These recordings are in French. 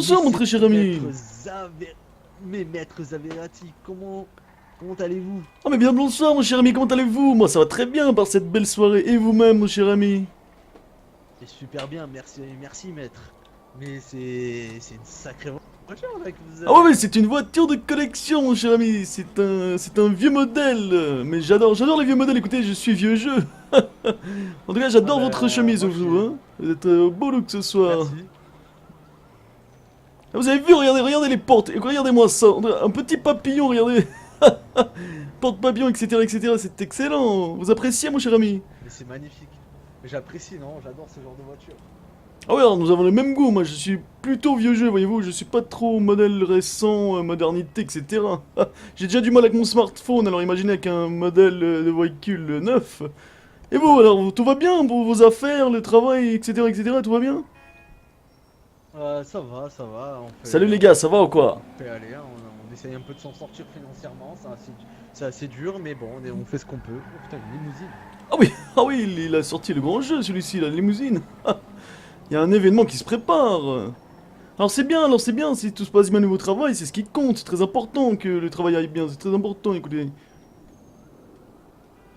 bonsoir, mon très cher ami. Mais maître Zaverati, comment allez-vous? Oh, mais bien bonsoir, mon cher ami, comment allez-vous? Moi, ça va très bien par cette belle soirée. Et vous-même, mon cher ami? C'est super bien, merci maître. Mais c'est une sacrée voiture là que vous Ah ouais, avez. mais c'est une voiture de collection, mon cher ami. C'est un vieux modèle. Mais j'adore les vieux modèles. Écoutez, je suis vieux jeu. En tout cas, Ah j'adore votre bah chemise, moi je vous, suis. hein. Vous êtes beau look ce soir. Merci. Ah, vous avez vu, regardez les portes. Et regardez-moi ça. On dirait un petit papillon, regardez. Porte-papillon, etc. C'est excellent. Vous appréciez, mon cher ami? Mais c'est magnifique. J'apprécie, non? J'adore ce genre de voiture. Ah ouais, alors nous avons le même goût, moi je suis plutôt vieux jeu, voyez-vous, je suis pas trop modèle récent, modernité, etc. J'ai déjà du mal avec mon smartphone, alors imaginez avec un modèle de véhicule neuf. Et vous, alors, tout va bien pour vos affaires, le travail, etc., tout va bien? Ça va, Salut les gars, ça va ou quoi? on fait aller, hein, on essaye un peu de s'en sortir financièrement, c'est assez dur, mais bon, on fait ce qu'on peut. Oh putain, une limousine. Ah oui, il a sorti le grand jeu celui-ci, la limousine. Il y a un événement qui se prépare. Alors c'est bien, si tout se passe bien au niveau travail, c'est ce qui compte, c'est très important que le travail aille bien, c'est très important, écoutez.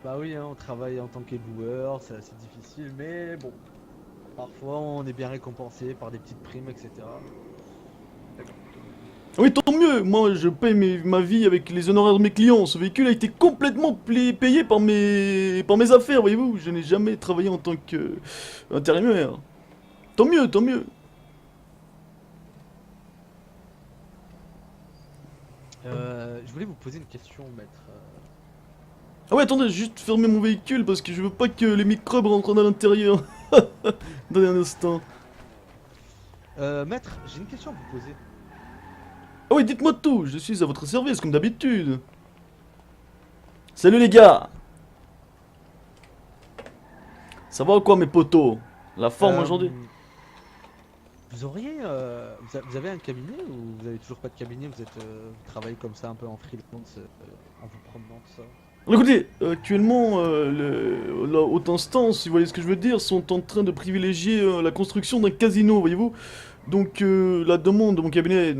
Bah oui, hein, on travaille en tant qu'éboueur, c'est assez difficile, mais bon, parfois on est bien récompensé par des petites primes, etc. Oui, tant mieux. Moi, je paye ma vie avec les honoraires de mes clients. Ce véhicule a été complètement payé par mes affaires, voyez-vous. Je n'ai jamais travaillé en tant que intérimaire. Tant mieux, tant mieux. Je voulais vous poser une question, maître. Ah ouais, attendez, juste fermer mon véhicule parce que je veux pas que les microbes rentrent à l'intérieur. Attendez un instant. Maître, j'ai une question à vous poser. Ah oui, dites-moi tout. Je suis à votre service, comme d'habitude. Salut les gars. Ça va ou quoi, mes potos? La forme Euh, aujourd'hui? vous avez un cabinet ou vous avez toujours pas de cabinet? Vous travaillez comme ça un peu en freelance, en vous promenant tout ça. Écoutez, actuellement, la haute instance, si vous voyez ce que je veux dire, sont en train de privilégier la construction d'un casino, voyez-vous. Donc la demande de mon cabinet est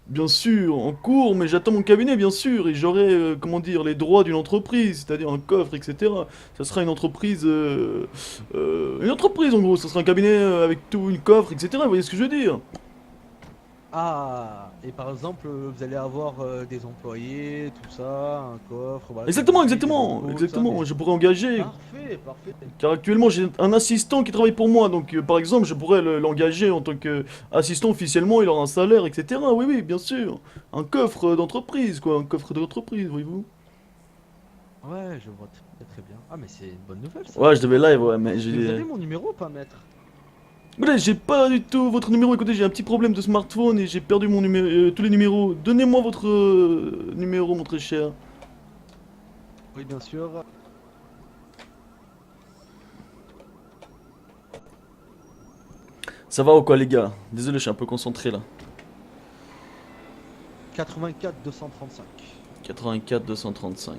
bien sûr en cours, mais j'attends mon cabinet bien sûr, et j'aurai, comment dire, les droits d'une entreprise, c'est-à-dire un coffre, etc. Ça sera une entreprise en gros, ça sera un cabinet avec tout, une coffre, etc. Vous voyez ce que je veux dire? Ah, et par exemple, vous allez avoir des employés, tout ça, un coffre, voilà, comme Exactement, vous dites, des exactement, locaux, tout ça, exactement. Je pourrais engager. Parfait, parfait. Car actuellement j'ai un assistant qui travaille pour moi, donc par exemple je pourrais l'engager en tant qu'assistant officiellement, il aura un salaire, etc. Oui, oui, bien sûr. Un coffre d'entreprise, quoi, un coffre d'entreprise, voyez-vous. Ouais, je vois très bien. Ah, mais c'est une bonne nouvelle ça. Ouais, je devais live, ouais, mais Et vous j'ai... avez mon numéro ou pas, maître? Écoutez, j'ai pas du tout votre numéro, écoutez, j'ai un petit problème de smartphone et j'ai perdu mon numéro, tous les numéros. Donnez-moi votre numéro, mon très cher. Oui, bien sûr. Ça va ou quoi, les gars? Désolé, je suis un peu concentré là. 84 235. 84 235.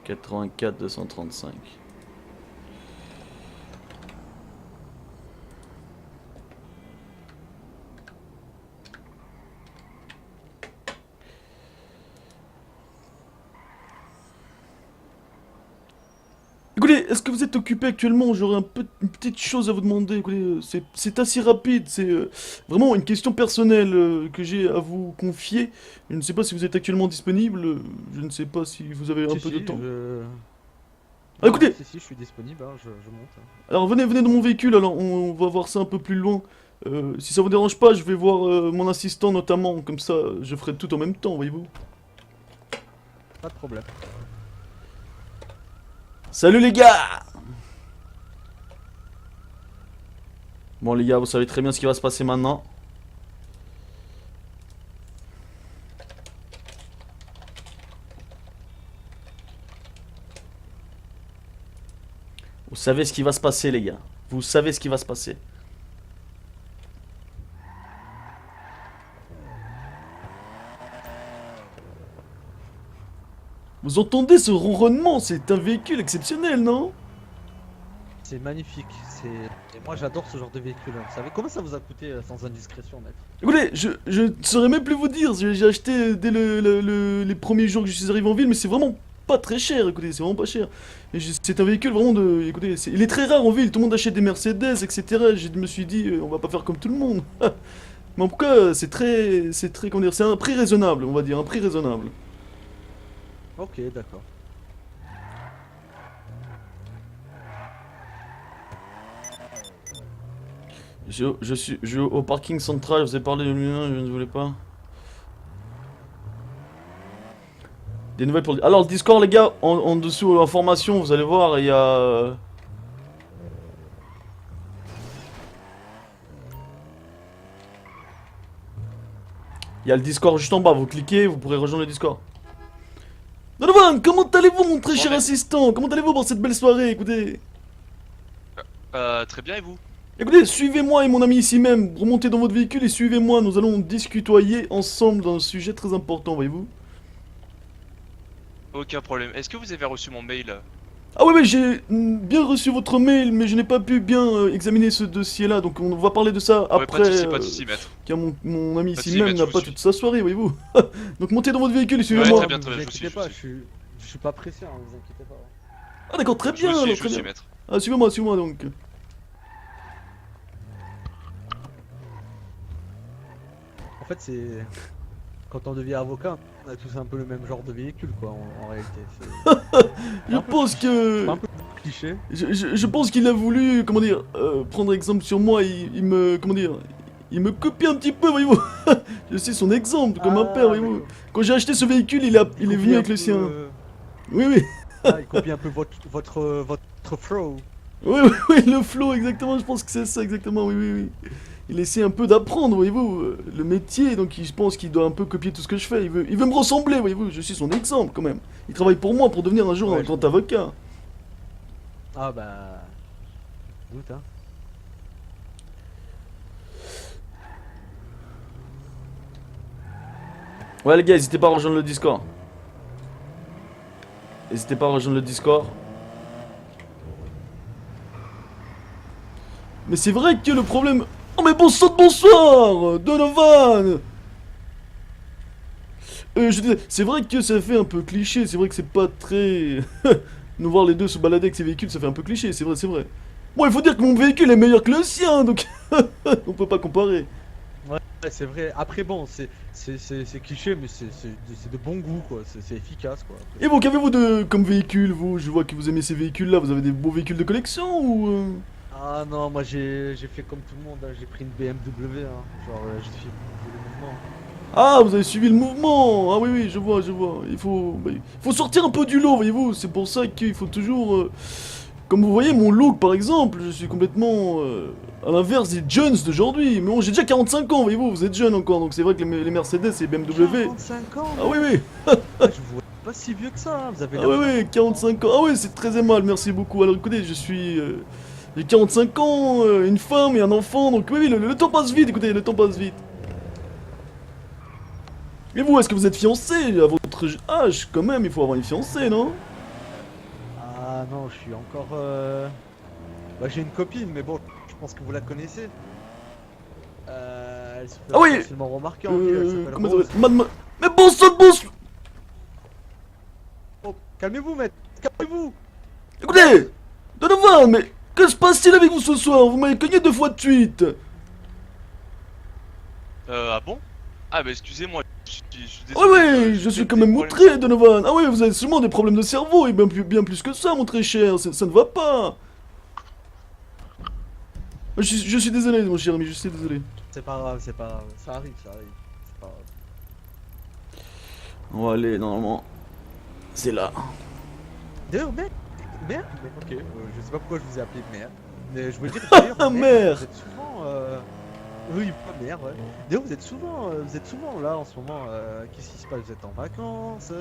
84 235. Écoutez, est-ce que vous êtes occupé actuellement? J'aurais une petite chose à vous demander. Écoutez, c'est assez rapide. C'est vraiment une question personnelle que j'ai à vous confier. Je ne sais pas si vous êtes actuellement disponible. Je ne sais pas si vous avez un Si, peu de si, temps. je. Ah, Non, non, écoutez, si, je suis disponible, hein, je monte. alors venez dans mon véhicule. Alors on va voir ça un peu plus loin. Si ça vous dérange pas, je vais voir mon assistant notamment. Comme ça, je ferai tout en même temps, voyez-vous. Pas de problème. Salut les gars! Bon les gars, vous savez très bien ce qui va se passer maintenant. Vous savez ce qui va se passer les gars. Vous savez ce qui va se passer. Vous entendez ce ronronnement? C'est un véhicule exceptionnel, non? C'est magnifique. Et moi j'adore ce genre de véhicule. Vous savez combien ça vous a coûté sans indiscrétion, mec? Écoutez, je ne saurais même plus vous dire. J'ai acheté dès les premiers jours que je suis arrivé en ville, mais c'est vraiment pas très cher. Écoutez, c'est vraiment pas cher. C'est un véhicule vraiment de. Écoutez, il est très rare en ville. Tout le monde achète des Mercedes, etc. Je me suis dit, on va pas faire comme tout le monde. Mais en tout cas, comment dire, c'est un prix raisonnable, on va dire, un prix raisonnable. Ok, d'accord. Je suis au parking central. Je vous ai parlé de lui, je ne voulais pas. Des nouvelles pour. Alors le Discord, les gars, en dessous l'information, vous allez voir, il y a. Il y a le Discord juste en bas, vous cliquez, vous pourrez rejoindre le Discord. Donovan, comment allez-vous mon très cher assistant? Comment allez-vous pour cette belle soirée? Écoutez. Très bien et vous? Écoutez, suivez-moi et mon ami ici même, remontez dans votre véhicule et suivez-moi, nous allons discutoyer ensemble d'un sujet très important, voyez-vous. Aucun problème. Est-ce que vous avez reçu mon mail? Ah oui, j'ai bien reçu votre mail, mais je n'ai pas pu bien examiner ce dossier-là, donc on va parler de ça Ouais, après. pas de soucis, maître. Car mon ami Pas de ici soucis, même maître, n'a je pas vous toute sa soirée, voyez-vous. Donc montez dans votre véhicule et Ouais, suivez-moi. très bien, Ne très vous bien, je inquiétez vous pas, suis. je suis pas pressé, hein, vous inquiétez pas. Ah d'accord, très Je bien, vous suis, alors, je très vous bien. suis, maître. Ah, suivez-moi donc. En fait, c'est. Quand on devient avocat, on a tous un peu le même genre de véhicule, quoi, en réalité. Je pense que... C'est un peu cliché. Je pense qu'il a voulu, comment dire, prendre exemple sur moi, il me, comment dire, il me copie un petit peu, voyez-vous. Je suis son exemple, comme un père, voyez-vous. d'accord. Quand j'ai acheté ce véhicule, il est Il venu copie avec un le peu, sien. Oui, oui, il copie un peu votre flow. oui, oui, oui, le flow, exactement, je pense que c'est ça, exactement, oui, oui, oui. Il essaie un peu d'apprendre, voyez-vous, le métier, donc je pense qu'il doit un peu copier tout ce que je fais. Il veut me ressembler, voyez-vous, je suis son exemple, quand même. Il travaille pour moi, pour devenir un jour Ouais, un je grand avocat. Ah bah. Doute, hein. Ouais les gars, n'hésitez pas à rejoindre le Discord. N'hésitez pas à rejoindre le Discord. Mais c'est vrai que le problème... Oh mais bonsoir Donovan. Je disais, c'est vrai que ça fait un peu cliché, c'est vrai que c'est pas très... Nous voir les deux se balader avec ces véhicules, ça fait un peu cliché, c'est vrai, c'est vrai. Bon, il faut dire que mon véhicule est meilleur que le sien, donc... On peut pas comparer. Ouais, c'est vrai. Après, bon, c'est cliché, mais c'est de bon goût, quoi. C'est efficace, quoi. Et vous, qu'avez-vous de comme véhicule, vous? Je vois que vous aimez ces véhicules-là, vous avez des beaux véhicules de collection ou... Ah non, moi j'ai fait comme tout le monde, hein. J'ai pris une BMW, hein. Genre, j'ai suivi le mouvement. Ah, vous avez suivi le mouvement. Ah oui, oui, je vois, je vois. Il faut sortir un peu du lot, voyez-vous. C'est pour ça qu'il faut toujours... Comme vous voyez, mon look, par exemple, je suis complètement à l'inverse des jeunes d'aujourd'hui. Mais bon, j'ai déjà 45 ans, voyez-vous, vous êtes jeune encore, donc c'est vrai que les Mercedes et les BMW... 45 ans? Ah oui, oui. Ah, je vous vois pas si vieux que ça, hein. Vous avez Ah l'air oui, oui, jeune. 45 ans. Ah oui, c'est très aimable, merci beaucoup. Alors écoutez, j'ai 45 ans, une femme et un enfant, donc oui, oui, le temps passe vite, écoutez, le temps passe vite. Et vous, est-ce que vous êtes fiancé à votre âge quand même? Il faut avoir une fiancée, non? Ah non, je suis encore... Bah, j'ai une copine, mais bon, je pense que vous la connaissez. Elle se fait Ah oui. facilement remarquer en ville, elle s'appelle Comment ça Rose. s'appelle? Mais bon sang de bon... Oh, calmez-vous, maître, calmez-vous. Écoutez, Donovan, mais que se passe-t-il avec vous ce soir? Vous m'avez cogné 2 fois de suite. Ah bon? Ah bah excusez-moi, je suis Oui, désolé. oui, j'ai je suis peut-être quand des même problèmes outré, de- Donovan. Ah oui, vous avez sûrement des problèmes de cerveau, et bien plus que ça, mon très cher. Ça ne va pas. Je suis désolé, mon cher ami, je suis désolé. C'est pas grave, c'est pas grave. Ça arrive, ça arrive. C'est pas grave. On va aller, normalement. C'est là. D'ailleurs, merde, merde, mais ok, je sais pas pourquoi je vous ai appelé merde. Mais je voulais dire d'ailleurs, Ah, merde, merde. vous êtes souvent. Oui, pas merde, ouais. D'ailleurs, vous êtes souvent là en ce moment. Qu'est-ce qui se passe? Vous êtes en vacances?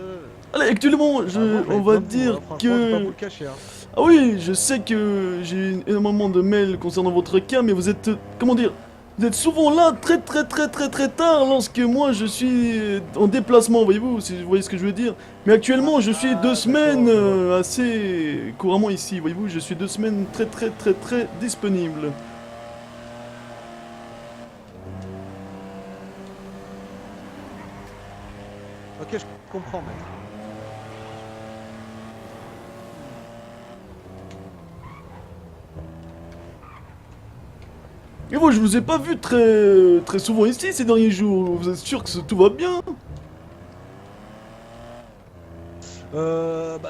Allez, actuellement, on va dire Franchement, je vais pas vous que... le cacher. Hein. Ah oui, je sais que j'ai énormément de mails concernant votre cas, mais vous êtes... comment dire? Vous êtes souvent là très tard lorsque moi je suis en déplacement, voyez-vous, si vous voyez ce que je veux dire. Mais actuellement je suis 2 semaines d'accord, je vois. assez couramment ici, voyez-vous, je suis 2 semaines très disponible. Ok, je comprends, maître. Et moi je vous ai pas vu très souvent ici ces derniers jours, vous êtes sûr que tout va bien?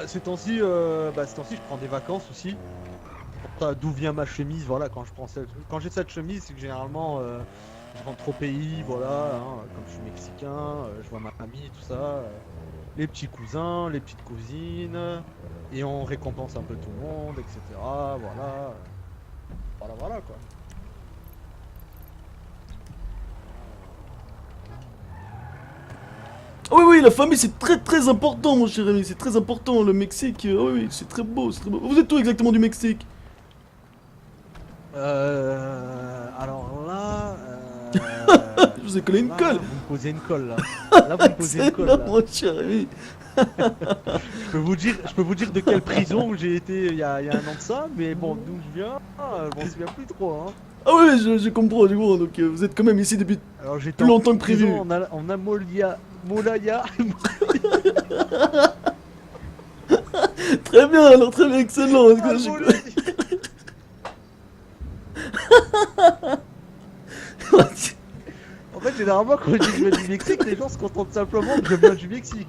Ces temps-ci, je prends des vacances aussi. D'où vient ma chemise, voilà, quand j'ai cette chemise, c'est que généralement, je rentre au pays, voilà, hein, comme je suis mexicain, je vois ma famille, tout ça, les petits cousins, les petites cousines, et on récompense un peu tout le monde, etc. Voilà, quoi. Ah oui, la famille c'est très important mon cher ami, c'est très important, le Mexique, oui, c'est très beau, c'est très beau. Vous êtes où exactement du Mexique? Alors là, Je vous ai collé une colle. vous me posez une colle, là. Là, vous me posez une colle, Excellent là. mon cher ami. Je peux vous dire de quelle prison j'ai été il y a un an de ça, mais bon, d'où je viens, je m'en souviens plus trop, hein. Ah oui, je comprends, donc vous êtes quand même ici depuis Alors j'étais plus longtemps en que prévu. prison en Molaya. Très bien, alors très bien, excellent. Ah, Molaya. En fait, généralement, quand je dis que je viens du Mexique, les gens se contentent simplement que je viens du Mexique.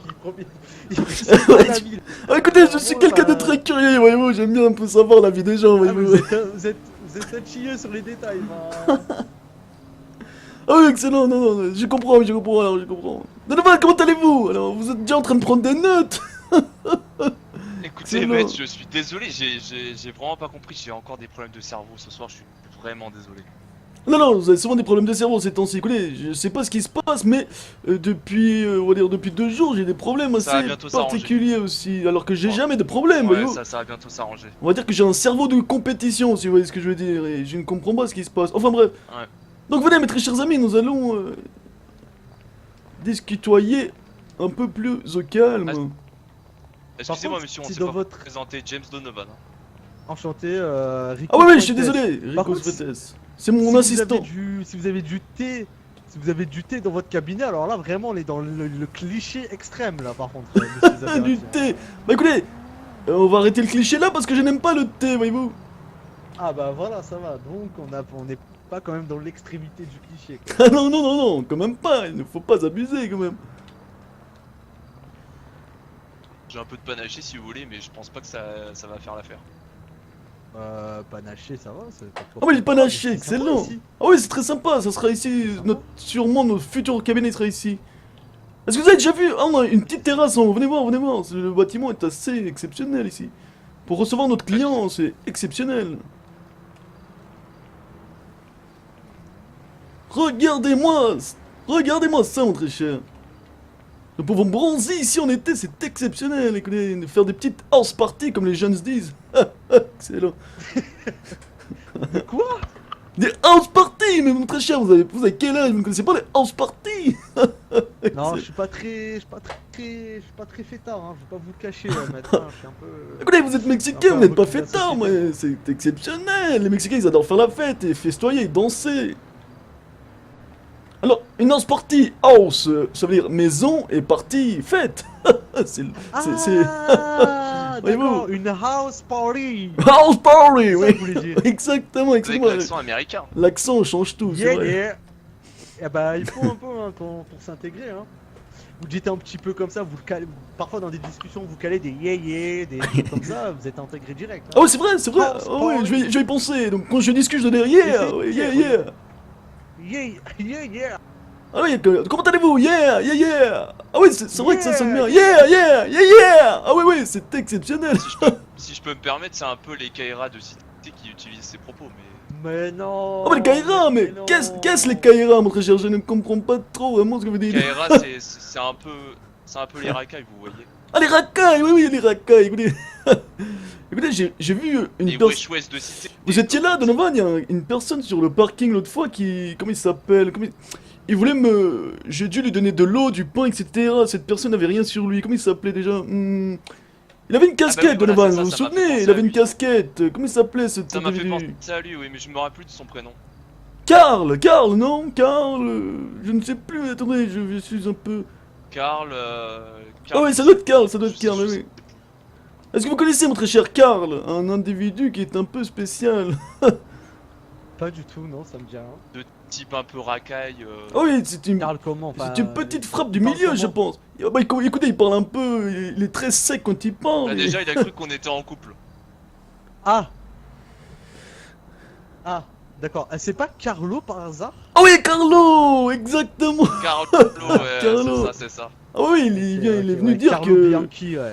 Ils savent pas la ville. Ah, écoutez, je suis quelqu'un de très curieux, voyez-vous, j'aime bien un peu savoir la vie des gens, Ah, mais voyez-vous. vous êtes un chilleux sur les détails. Bah. Ah oui, excellent, non, je comprends, alors, je comprends. De nouveau, comment allez-vous? Alors, vous êtes déjà en train de prendre des notes? Écoutez, C'est maître, long. je suis désolé, j'ai vraiment pas compris. J'ai encore des problèmes de cerveau ce soir, je suis vraiment désolé. Non, vous avez souvent des problèmes de cerveau ces temps-ci. Écoutez, je sais pas ce qui se passe, mais on va dire depuis 2 jours, j'ai des problèmes Ça va assez bientôt s'arranger. particuliers aussi, alors que j'ai Oh. jamais de problème, Ouais, voyez-vous. ça va bientôt s'arranger. On va dire que j'ai un cerveau de compétition, si vous voyez ce que je veux dire, et je ne comprends pas ce qui se passe. Enfin bref. Ouais. Donc venez, mes très chers amis, nous allons discutoyer un peu plus au calme. Ah, Excusez-moi, contre, monsieur, on si s'est dans pas votre- présenté, James Donovan. Hein. Enchanté, Ah Rico oui, je suis Fuentes. désolé, Par Rico contre, Fretes. C'est mon Si assistant. vous avez du thé, si vous avez du thé dans votre cabinet, alors là vraiment on est dans le cliché extrême là par contre, monsieur Ah, du Zaberati. thé. Bah écoutez, on va arrêter le cliché là parce que je n'aime pas le thé, voyez-vous. Ah bah voilà, ça va. Donc on n'est pas quand même dans l'extrémité du cliché, quoi. Ah non, quand même pas, il ne faut pas abuser quand même. J'ai un peu de panaché si vous voulez, mais je pense pas que ça va faire l'affaire. Panaché, ça va, c'est pas trop. Ah oui, le panaché, Mais c'est sympa excellent. ici. Ah oui, c'est très sympa, ça sera ici, Sympa. sûrement notre futur cabinet sera ici. Est-ce que vous avez déjà vu? Ah, on a une petite terrasse, hein. Venez voir, le bâtiment est assez exceptionnel ici. Pour recevoir notre client, c'est exceptionnel. Regardez-moi, regardez-moi ça, mon très cher. Nous pouvons bronzer ici en été, c'est exceptionnel. Écoutez, faire des petites house parties comme les jeunes se disent. Excellent. Quoi? Des house parties, mais mon très cher, vous avez quel âge? Vous ne connaissez pas les house parties? Non, je suis pas très fêtard, hein. Je vais pas vous le cacher, maître. Hein. Je suis un peu. Écoutez, vous êtes Un mexicain, peu vous un n'êtes pas recul de la fêtard, société. mais c'est exceptionnel. Les Mexicains, ils adorent faire la fête et festoyer, danser. Alors, une house party, house, ça veut dire maison et party, fête. c'est... Ah, Voyez-vous. d'accord, une house party. House party, C'est ça que oui. vous voulez dire. Exactement, Avec excuse-moi. l'accent américain. L'accent change tout, c'est Yeah, vrai. yeah. Eh bah, il faut un peu hein, pour s'intégrer. Hein. Vous dites un petit peu comme ça, vous le calez, parfois dans des discussions, vous calez des yeah yeah, des trucs comme ça, vous êtes intégré direct. Hein. Ah oui, c'est vrai, c'est vrai. House Ah oui, party. je vais y penser. Donc quand je discute, je dois dire yeah, oui, yeah, yeah. Yeah. Ah oui, comment allez-vous? Yeah. Ah oui, c'est vrai que ça sonne bien. Yeah. Yeah. Ah oui, c'est exceptionnel. Si je peux me permettre, c'est un peu les Kaira de cité qui utilisent ces propos, mais. Mais non. Ah mais les Kaira, mais non. qu'est-ce les Kaira, mon très cher? Je ne comprends pas trop vraiment ce que vous dites. Kaira, c'est un peu les racailles, vous voyez. Ah les racailles, oui, les racailles, écoutez. Écoutez, j'ai vu une Et personne... wesh wesh de cité. Vous étiez là, Donovan? Il y a une personne sur le parking l'autre fois qui... Comment il s'appelle? Il voulait me... J'ai dû lui donner de l'eau, du pain, etc. Cette personne n'avait rien sur lui. Comment il s'appelait déjà? Il avait une casquette, voilà, Donovan, c'est ça, vous vous ça m'a fait souvenez? penser Il à avait une lui. casquette. Comment il s'appelait cet Ça m'a fait individu? penser à lui, oui, mais je me rappelle plus de son prénom. Karl, non? Karl, je ne sais plus, attendez, je suis un peu... Karl. Ah ouais, ça doit être Karl, ça doit être Karl, je sais oui. Est-ce que vous connaissez mon très cher Karl? Un individu qui est un peu spécial. Pas du tout, non, ça me dit rien. De type un peu racaille. Ah oui, c'est une... Karl comment? Enfin, C'est une petite frappe du il parle milieu, je comment pense. Ah bah, écoutez, il parle un peu, il est très sec quand il parle. Bah, déjà, il a cru qu'on était en couple. Ah. Ah, d'accord. C'est pas Carlo par hasard? Ah oui, Carlo, exactement. Carlo, Carlo. c'est ça. Ah oui, il est venu Ouais, dire Carlo que... Bianchi, ouais.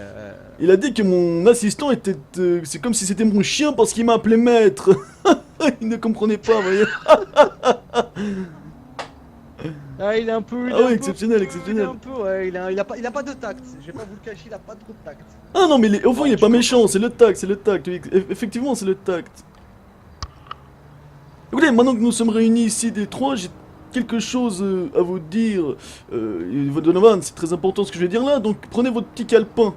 Il a dit que mon assistant était... c'est comme si c'était mon chien parce qu'il m'a appelé maître. Il ne comprenait pas, vous voyez. Ah, il est un peu. Ah ouais, exceptionnel, exceptionnel. Il est un peu, ouais, il a pas de tact. Je vais pas vous le cacher, il a pas trop de tact. Ah non, mais au fond, il est tu pas comprends. méchant, c'est le tact, c'est le tact. Oui, effectivement, c'est le tact. Écoutez, maintenant que nous sommes réunis ici des trois, j'ai quelque chose à vous dire. Donovan, c'est très important ce que je vais dire là, donc prenez votre petit calepin.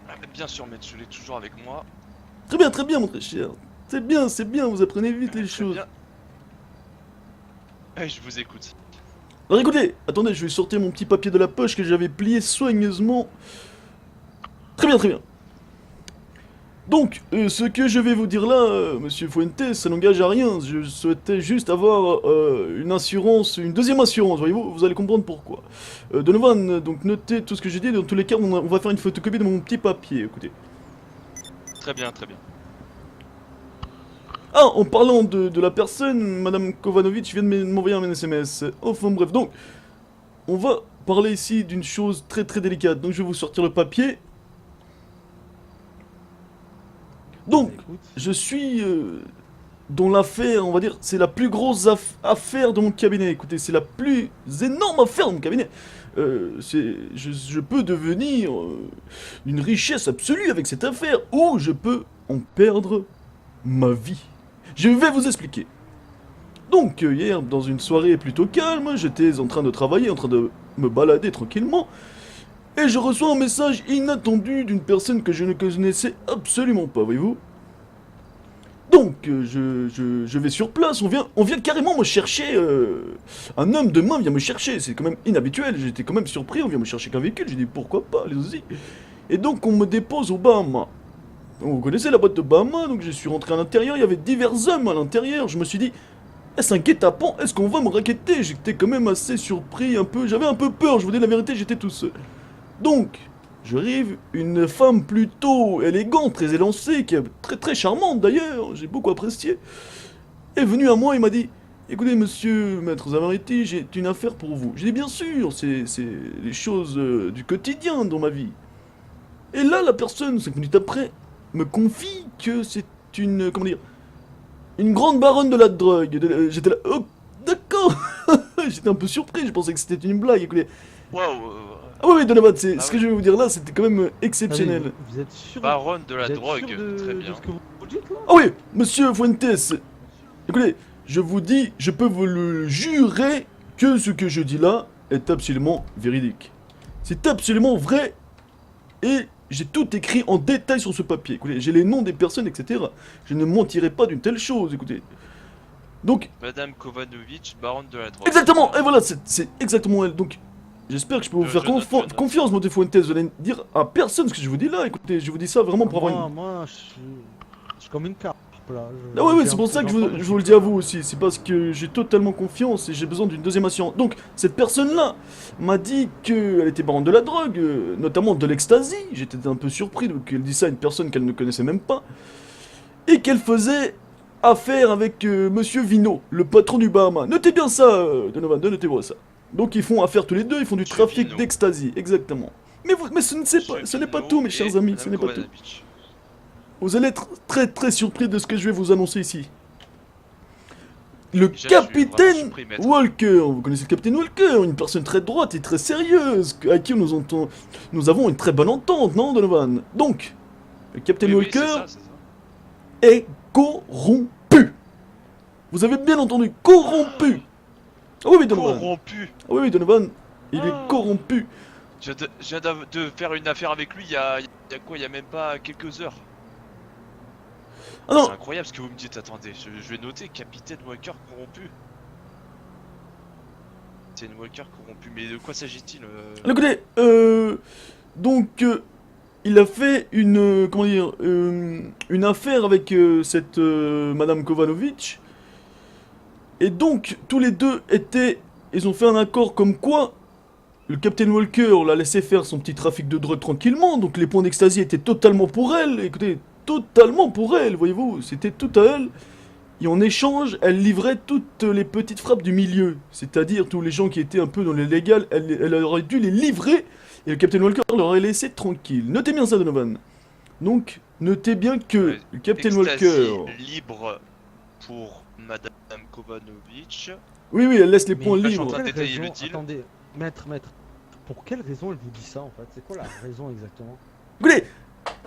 Ah, bien sûr, maître, je l'ai toujours avec moi. Très bien, mon très cher. C'est bien, vous apprenez vite les Très choses. bien. Ouais, je vous écoute. Alors écoutez, attendez, je vais sortir mon petit papier de la poche que j'avais plié soigneusement. Très bien. Donc, ce que je vais vous dire là, monsieur Fuentes, ça n'engage à rien. Je souhaitais juste avoir une assurance, une deuxième assurance, voyez-vous, vous allez comprendre pourquoi. Donovan, donc notez tout ce que j'ai dit, dans tous les cas, on va faire une photocopie de mon petit papier, écoutez. Très bien, très bien. Ah, en parlant de la personne, Madame Kovanovic vient de m'envoyer un SMS. Enfin bref, donc, on va parler ici d'une chose très délicate. Donc je vais vous sortir le papier. Donc, Écoute. je suis dans l'affaire, on va dire, c'est la plus grosse affaire de mon cabinet. Écoutez, c'est la plus énorme affaire de mon cabinet. Je peux devenir une richesse absolue avec cette affaire, ou je peux en perdre ma vie. Je vais vous expliquer. Donc, hier, dans une soirée plutôt calme, j'étais en train de travailler, en train de me balader tranquillement, et je reçois un message inattendu d'une personne que je ne connaissais absolument pas, voyez-vous. Donc, je vais sur place, on vient carrément me chercher, un homme de main vient me chercher, c'est quand même inhabituel, j'étais quand même surpris, on vient me chercher qu'un véhicule, j'ai dit pourquoi pas, allez-y. Et donc, on me dépose au Bahama. Vous connaissez la boîte de Bahama, donc je suis rentré à l'intérieur, il y avait divers hommes à l'intérieur, je me suis dit, est-ce un guet-apens? Est-ce qu'on va me raqueter? J'étais quand même assez surpris, j'avais un peu peur, je vous dis la vérité, j'étais tout seul. Donc, j'arrive, une femme plutôt élégante, très élancée, qui est très charmante d'ailleurs, j'ai beaucoup apprécié, est venue à moi et m'a dit, écoutez monsieur Maître Zamariti, j'ai une affaire pour vous. J'ai dit bien sûr, c'est les choses du quotidien dans ma vie. Et là, la personne, 5 minutes après, me confie que c'est comment dire, une grande baronne de la drogue. J'étais là, oh, d'accord. J'étais un peu surpris, je pensais que c'était une blague, écoutez. Waouh, Ah oui, Donovan, ce Ah que oui. je vais vous dire là, c'était quand même exceptionnel. Attendez, vous êtes sûr baronne de la vous êtes drogue, sûr de, très de bien. ce que vous dites là? Ah oui, monsieur Fuentes, écoutez, je vous dis, je peux vous le jurer que ce que je dis là est absolument véridique. C'est absolument vrai et j'ai tout écrit en détail sur ce papier. Écoutez, j'ai les noms des personnes, etc. Je ne mentirai pas d'une telle chose, écoutez. Donc, Madame Kovanovic, baronne de la drogue. exactement, et voilà, c'est exactement elle. Donc, j'espère que je peux vous faire je note, je note. confiance, Monte Fuentes. Vous allez dire à personne ce que je vous dis là. Écoutez, je vous dis ça vraiment pour avoir une... Moi, je suis comme une carpe là. Ah ouais, J'ai c'est un pour peu ça que je d'enfant, vous le dis à vous aussi, c'est parce que j'ai totalement confiance et j'ai besoin d'une deuxième assurance. Donc, cette personne-là m'a dit qu'elle était baronne de la drogue, notamment de l'ecstasy. J'étais un peu surpris qu'elle dise ça à une personne qu'elle ne connaissait même pas. Et qu'elle faisait affaire avec Monsieur Vino, le patron du Bahama. Notez bien ça, Donovan, notez-moi ça. Donc, ils font affaire tous les deux, ils font du Monsieur trafic Vino. d'ecstasy, exactement. Mais ce n'est pas tout, mes chers amis, ce n'est pas tout. Vous allez être très surpris de ce que je vais vous annoncer ici. le Déjà, je suis vraiment capitaine surpris, maître. Walker. Vous connaissez le capitaine Walker, une personne très droite et très sérieuse, à qui nous avons une très bonne entente, non, Donovan? Donc, le capitaine Oui, c'est Walker ça, c'est ça. est corrompu. Vous avez bien entendu, corrompu. Ah oui, oui, Donovan. Corrompu. Ah oui, oui, Donovan, il est Ah. corrompu. Je viens de faire une affaire avec lui il y a quoi? Il y a même pas quelques heures. Ah non, C'est incroyable ce que vous me dites, attendez, je vais noter Capitaine Walker corrompu. Capitaine Walker corrompu, mais de quoi s'agit-il écoutez, donc, il a fait une, comment dire, une affaire avec cette Madame Kovanovic. Et donc, tous les deux ils ont fait un accord comme quoi le Captain Walker l'a laissé faire son petit trafic de drogue tranquillement. Donc, les points d'extasie étaient totalement pour elle. Écoutez, totalement pour elle, voyez-vous. C'était tout à elle. Et en échange, elle livrait toutes les petites frappes du milieu. C'est-à-dire tous les gens qui étaient un peu dans l'illégal, elle aurait dû les livrer. Et le Captain Walker l'aurait laissé tranquille. Notez bien ça, Donovan. Donc, notez bien que Ouais, le Captain Ecstasy Walker... libre pour Madame Kovanovic. Oui, oui, elle laisse les Mais points là, je suis en libres. train de quelle détailler le raison... deal. Attendez, maître, pour quelle raison elle vous dit ça en fait? C'est quoi la raison exactement? Écoutez,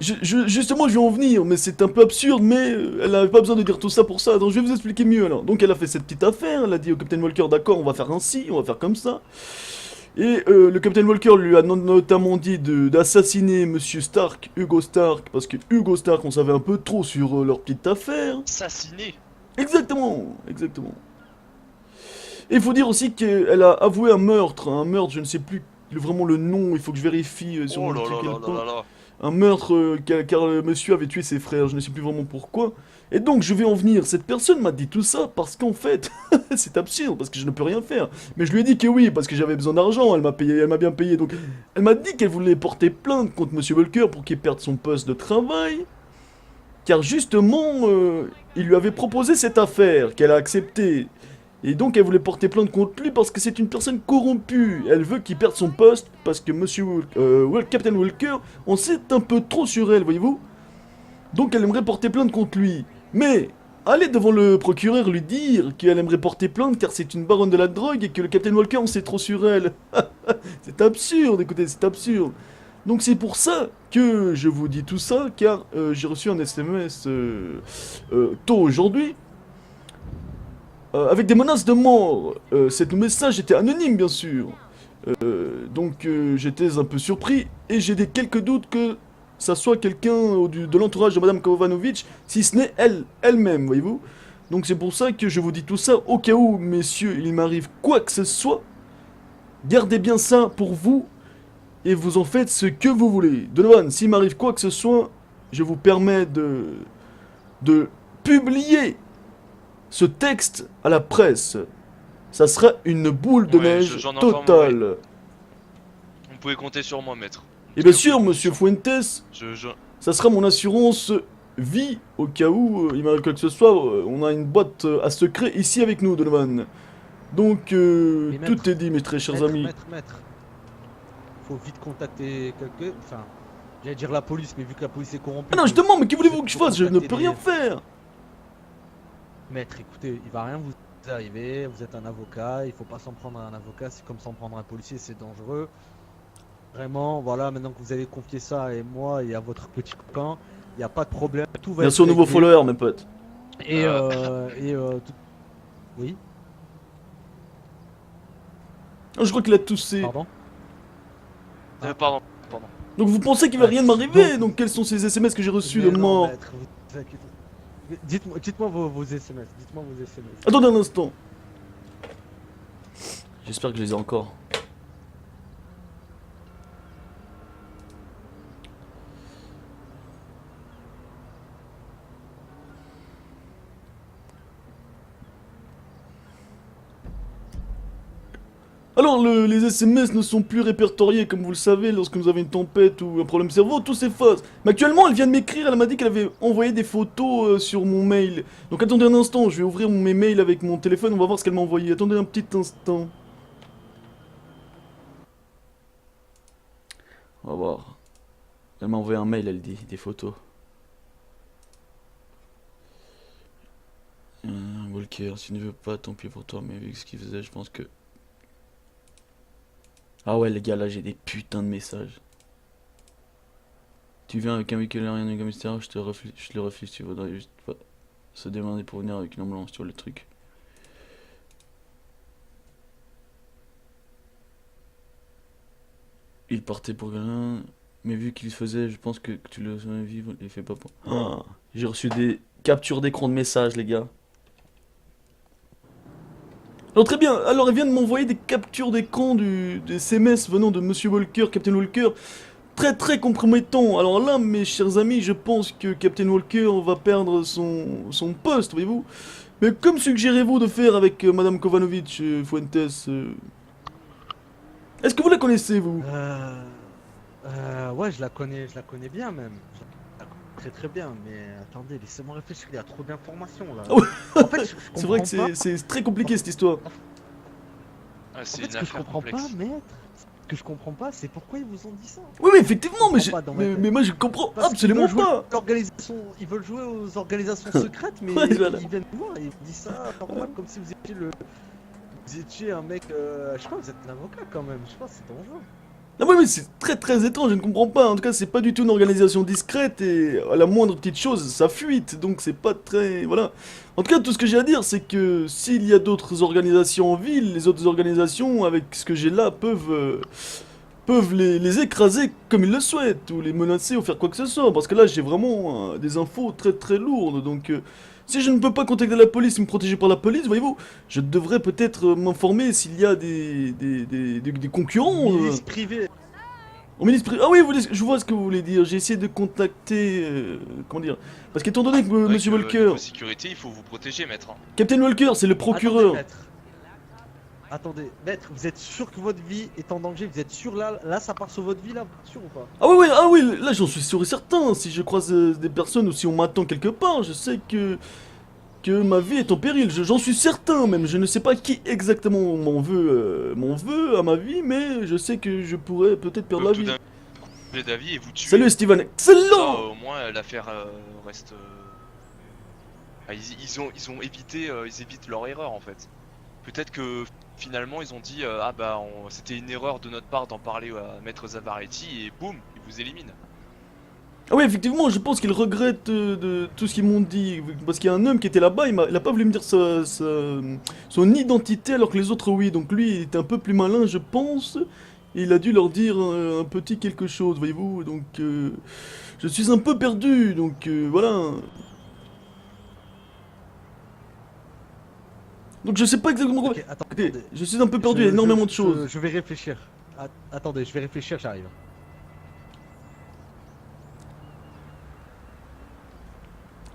justement, je vais en venir, mais c'est un peu absurde, mais elle n'avait pas besoin de dire tout ça pour ça, donc je vais vous expliquer mieux alors. Donc elle a fait cette petite affaire, elle a dit au Captain Walker, d'accord, on va faire ainsi, on va faire comme ça. Et le Captain Walker lui a notamment dit d'assassiner Monsieur Stark, Hugo Stark, parce que Hugo Stark, on savait un peu trop sur leur petite affaire. Assassiné. Exactement, exactement. Et il faut dire aussi qu'elle a avoué un meurtre, je ne sais plus vraiment le nom, il faut que je vérifie sur Oh mon là petit là là là calepin. là là. Un meurtre car le monsieur avait tué ses frères, je ne sais plus vraiment pourquoi. Et donc je vais en venir, cette personne m'a dit tout ça parce qu'en fait, c'est absurde, parce que je ne peux rien faire. Mais je lui ai dit que oui, parce que j'avais besoin d'argent, elle m'a payé, elle m'a bien payé. Donc elle m'a dit qu'elle voulait porter plainte contre monsieur Walker pour qu'il perde son poste de travail. Car justement, il lui avait proposé cette affaire qu'elle a acceptée. Et donc elle voulait porter plainte contre lui parce que c'est une personne corrompue. Elle veut qu'il perde son poste parce que Captain Walker en sait un peu trop sur elle, voyez-vous. Donc elle aimerait porter plainte contre lui. Mais allez devant le procureur lui dire qu'elle aimerait porter plainte car c'est une baronne de la drogue et que le Captain Walker en sait trop sur elle. C'est absurde, écoutez, c'est absurde. Donc c'est pour ça que je vous dis tout ça car j'ai reçu un SMS tôt aujourd'hui avec des menaces de mort. Cet message était anonyme, bien sûr. Donc j'étais un peu surpris et j'ai quelques doutes que ça soit quelqu'un de l'entourage de Madame Kovanovic, si ce n'est elle-même, voyez-vous. Donc c'est pour ça que je vous dis tout ça, au cas où, messieurs, il m'arrive quoi que ce soit, gardez bien ça pour vous et vous en faites ce que vous voulez. Donovan, s'il m'arrive quoi que ce soit, je vous permets de publier ce texte à la presse. Ça sera une boule de Ouais, neige j'en informe, totale. Vous pouvez compter sur moi, maître. Et bien Vous sûr, pouvez monsieur compter Fuentes, sur moi. ça sera mon assurance vie au cas où il m'arrive quoi que ce soit. On a une boîte à secret ici avec nous, Donovan. Donc, Mais tout maître, est dit, mes très chers amis. maître. Faut vite contacter quelqu'un. Enfin, j'allais dire la police, mais vu que la police est corrompue. Ah non, justement, mais que voulez-vous que je fasse? Je ne peux rien faire. Maître, écoutez, il va rien vous arriver. Vous êtes un avocat, il faut pas s'en prendre à un avocat. C'est comme s'en prendre à un policier, c'est dangereux. Vraiment, voilà, maintenant que vous avez confié ça à moi et à votre petit copain, il n'y a pas de problème. Tout va Bien être sûr, nouveau réglé. follower, mes potes. Oui, Ah, je crois qu'il a toussé. pardon. Pardon. Donc vous pensez qu'il va Ouais. rien m'arriver? Donc- Donc quels sont ces SMS que j'ai reçus Mais de non, mort? maître, vous inquiétez- Dites-moi vos SMS. Dites-moi vos SMS. Attendez un instant. J'espère que je les ai encore. Alors, les SMS ne sont plus répertoriés, comme vous le savez, lorsque nous avons une tempête ou un problème cerveau, tout s'efface. Mais actuellement, elle vient de m'écrire, elle m'a dit qu'elle avait envoyé des photos sur mon mail. Donc attendez un instant, je vais ouvrir mes mails avec mon téléphone, on va voir ce qu'elle m'a envoyé. Attendez un petit instant. On va voir. Elle m'a envoyé un mail, elle dit, des photos. Walker, si tu ne veux pas, tant pis pour toi, mais vu ce qu'il faisait, je pense que... Ah ouais les gars, là j'ai des putains de messages. Tu viens avec un véhicule aérien de Gamester, je le refuse, tu voudrais juste pas se demander pour venir avec une ambulance, tu vois le truc. Il partait pour Galin, mais vu qu'il faisait, je pense que tu le savais vivre, il fait pas pour... Ah, j'ai reçu des captures d'écran de messages les gars. Alors très bien, alors il vient de m'envoyer des captures d'écran des SMS venant de Monsieur Walker, Captain Walker, très très compromettant. Alors là, mes chers amis, je pense que Captain Walker va perdre son poste, voyez-vous. Mais comme suggérez-vous de faire avec Madame Kovanovic, Fuentes, est-ce que vous la connaissez, vous? Ouais, je la connais bien même. Je la connais très très bien, mais attendez, laissez-moi réfléchir, il y a trop d'informations là. Ah ouais. En fait, je C'est vrai que comprends pas. c'est très compliqué cette histoire. Ah, En c'est fait, une ce que je affaire comprends complexe. pas, maître, ce que je comprends pas, c'est pourquoi ils vous ont dit ça. Oui, oui, effectivement, mais, comprends pas dans ma tête. mais moi je comprends Parce qu'ils absolument veulent jouer pas. l'organisation, ils veulent jouer aux organisations secrètes, mais Ouais, voilà. ils viennent nous voir et ils vous disent ça normal, comme si vous étiez un mec, je sais pas, vous êtes un avocat quand même, je sais pas, c'est dangereux. Ah oui, mais c'est très très étrange, je ne comprends pas. En tout cas, c'est pas du tout une organisation discrète et à la moindre petite chose, ça fuite. Donc c'est pas très... Voilà. En tout cas, tout ce que j'ai à dire, c'est que s'il y a d'autres organisations en ville, les autres organisations, avec ce que j'ai là, peuvent les écraser comme ils le souhaitent, ou les menacer, ou faire quoi que ce soit. Parce que là, j'ai vraiment des infos très très lourdes. Donc si je ne peux pas contacter la police et me protéger par la police, voyez-vous, je devrais peut-être m'informer s'il y a des concurrents. Milice privée. Au ministre Ah oui, je vois ce que vous voulez dire. J'ai essayé de contacter... comment dire? Parce qu'étant donné que Ouais, Monsieur que Walker... niveau sécurité, il faut vous protéger, maître. Hein. Captain Walker, c'est le Attendez, procureur. maître. Attendez, maître, vous êtes sûr que votre vie est en danger? Vous êtes sûr là ça part sur votre vie là? Vous êtes sûr ou pas? Ah oui, là j'en suis sûr et certain. Si je croise des personnes ou si on m'attend quelque part, je sais que ma vie est en péril. J'en suis certain même. Je ne sais pas qui exactement m'en veut à ma vie, mais je sais que je pourrais peut-être perdre la Tout vie. d'un coup, changer d'avis et vous tuer. Salut Steven, Ça, excellent. au moins, l'affaire reste. Ah, ils ont évité, ils évitent leur erreur en fait. Peut-être que finalement ils ont dit ah bah c'était une erreur de notre part d'en parler à Maître Zavaretti et boum, ils vous éliminent. Ah oui, effectivement, je pense qu'ils regrettent de tout ce qu'ils m'ont dit. Parce qu'il y a un homme qui était là-bas, il a pas voulu me dire son identité alors que les autres oui. Donc lui, il était un peu plus malin, je pense. Et il a dû leur dire un petit quelque chose, voyez-vous. Donc je suis un peu perdu, donc voilà. Donc je sais pas exactement quoi. Ok, Écoutez, attendez. je suis un peu perdu, il y a énormément de choses. Je vais réfléchir. Attendez, je vais réfléchir, j'arrive.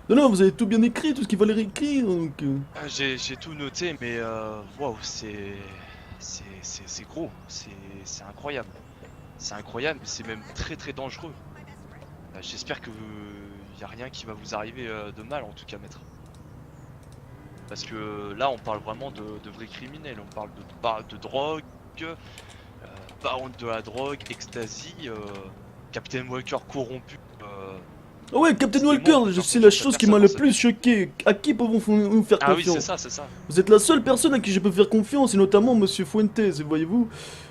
Ah, Non, vous avez tout bien écrit, tout ce qu'il fallait écrire. Donc, J'ai tout noté, mais waouh, c'est gros, c'est incroyable. C'est incroyable, c'est même très très dangereux. J'espère que y a rien qui va vous arriver de mal en tout cas, maître. Parce que là, on parle vraiment de vrais criminels. On parle de drogue, baron de la drogue, ecstasy, Captain Walker corrompu. Ah ouais, Captain Décidément, Walker, on peut je faire sais la confiance à chose qui m'a personne le dans plus cette choqué. À qui pouvons-nous faire Ah oui, c'est confiance? ça, c'est ça. Vous êtes la seule personne à qui je peux faire confiance, et notamment Monsieur Fuentes, voyez-vous.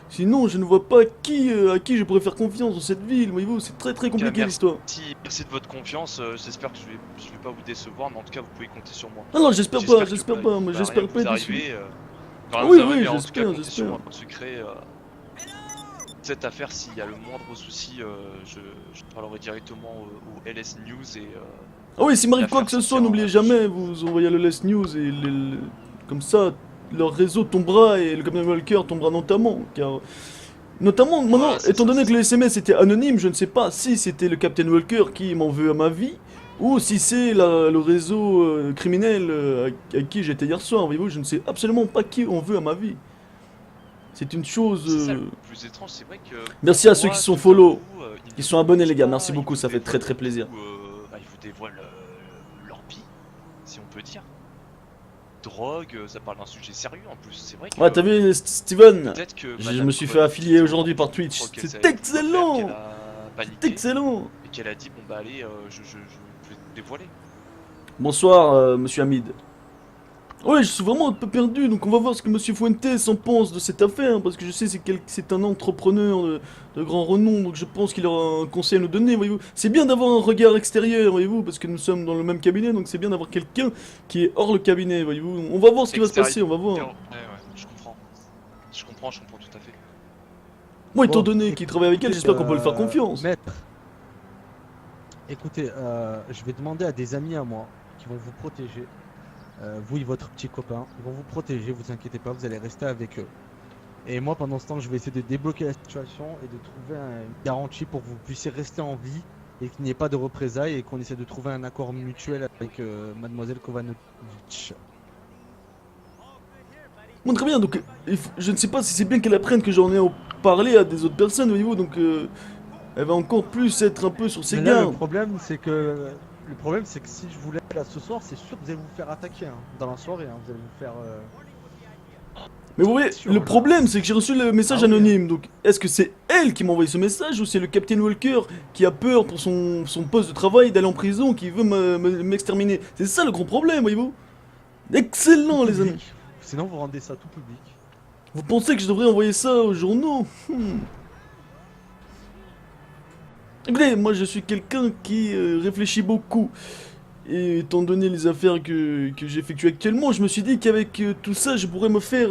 Sinon, je ne vois pas à qui je pourrais faire confiance dans cette ville, voyez-vous. C'est très très compliqué l'histoire. Merci de votre confiance. J'espère que je vais pas vous décevoir, mais en tout cas, vous pouvez compter sur moi. Ah non, j'espère pas, j'espère pas, moi j'espère pas être déçu. Ah oui, oui, en tout cas, j'espère, comptez sur j'espère. moi. Secret. Cette affaire, s'il y a le moindre souci, je parlerai directement au LS News et Ah oui, s'il m'arrive quoi l'affaire que ce soit, sortira en n'oubliez affiche. jamais, vous envoyez le Les News et comme ça, leur réseau tombera et le Captain Walker tombera notamment. Car notamment, maintenant, Voilà, c'est étant ça, donné c'est que le SMS était anonyme, je ne sais pas si c'était le Captain Walker qui m'en veut à ma vie, ou si c'est le réseau criminel à qui j'étais hier soir, voyez-vous, je ne sais absolument pas qui on veut à ma vie. C'est une chose... C'est ça le plus étrange, c'est vrai que. Merci à ceux qui sont tout à follow, coup, ils qui ne sont vous abonnés disent les gars, pas, merci ils beaucoup, vous ça fait très dévoilent très plaisir. tout, ils vous dévoilent leur vie, si on peut dire. Drogue, ça parle d'un sujet sérieux en plus. C'est vrai que. Ouais, t'as vu Steven? Peut-être que Je Madame me suis fait Kovanovic affilier était aujourd'hui par au Twitch. courant qu'elle C'est savait tout faire, excellent! qu'elle a C'est paniqué excellent! et qu'elle a dit bon bah allez, je vais te dévoiler. Bonsoir, monsieur Hamid. Ouais, je suis vraiment un peu perdu, donc on va voir ce que Monsieur Fuentes en pense de cette affaire, hein, parce que je sais c'est un entrepreneur de grand renom, donc je pense qu'il aura un conseil à nous donner, voyez-vous. C'est bien d'avoir un regard extérieur, voyez-vous, parce que nous sommes dans le même cabinet, donc c'est bien d'avoir quelqu'un qui est hors le cabinet, voyez-vous. On va voir ce qui va se passer, on va voir. Ouais, je comprends. Je comprends tout à fait. Moi, étant Bon, donné qu'il travaille avec elle, j'espère qu'on peut lui faire confiance. Maître, écoutez, je vais demander à des amis à moi qui vont vous protéger. Vous et votre petit copain, ils vont vous protéger, vous inquiétez pas, vous allez rester avec eux. Et moi, pendant ce temps, je vais essayer de débloquer la situation et de trouver une garantie pour que vous puissiez rester en vie et qu'il n'y ait pas de représailles et qu'on essaie de trouver un accord mutuel avec Mademoiselle Kovanovic. Bon, très bien, donc je ne sais pas si c'est bien qu'elle apprenne que j'en ai parlé à des autres personnes, voyez-vous, donc elle va encore plus être un peu sur ses Mais là, gardes. le problème, c'est que si je vous laisse là ce soir, c'est sûr que vous allez vous faire attaquer hein, dans la soirée. Hein, vous allez vous faire. Mais vous voyez, sûr, le là. problème c'est que j'ai reçu le message Ah oui, anonyme, donc est-ce que c'est elle qui m'a envoyé ce message ou c'est le Captain Walker qui a peur pour son poste de travail d'aller en prison, qui veut m'exterminer? C'est ça le gros problème, voyez-vous. Excellent les amis. public. Sinon, vous rendez ça tout public. Vous pensez que je devrais envoyer ça aux journaux? Écoutez, moi je suis quelqu'un qui réfléchit beaucoup. Et étant donné les affaires que j'effectue actuellement, je me suis dit qu'avec tout ça, je pourrais me faire,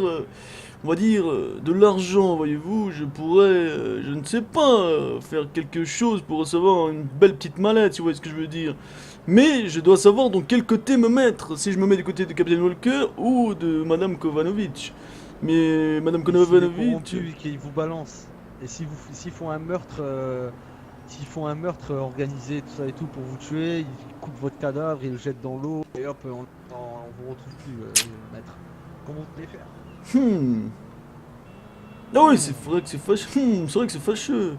on va dire, de l'argent, voyez-vous. Je pourrais, je ne sais pas, faire quelque chose pour recevoir une belle petite mallette, si vous voyez ce que je veux dire. Mais je dois savoir dans quel côté me mettre, si je me mets du côté de Captain Walker ou de Madame Kovanovic. Mais Madame Et s'il est Kovanovic... corrompu et qu'il vous balance, et s'ils font un meurtre, organisé, tout ça et tout pour vous tuer, ils coupent votre cadavre, ils le jettent dans l'eau et hop, on vous retrouve plus, maître. Comment vous voulez faire? Hmm. Ah oui, c'est vrai que c'est fâcheux. C'est vrai que c'est fâcheux.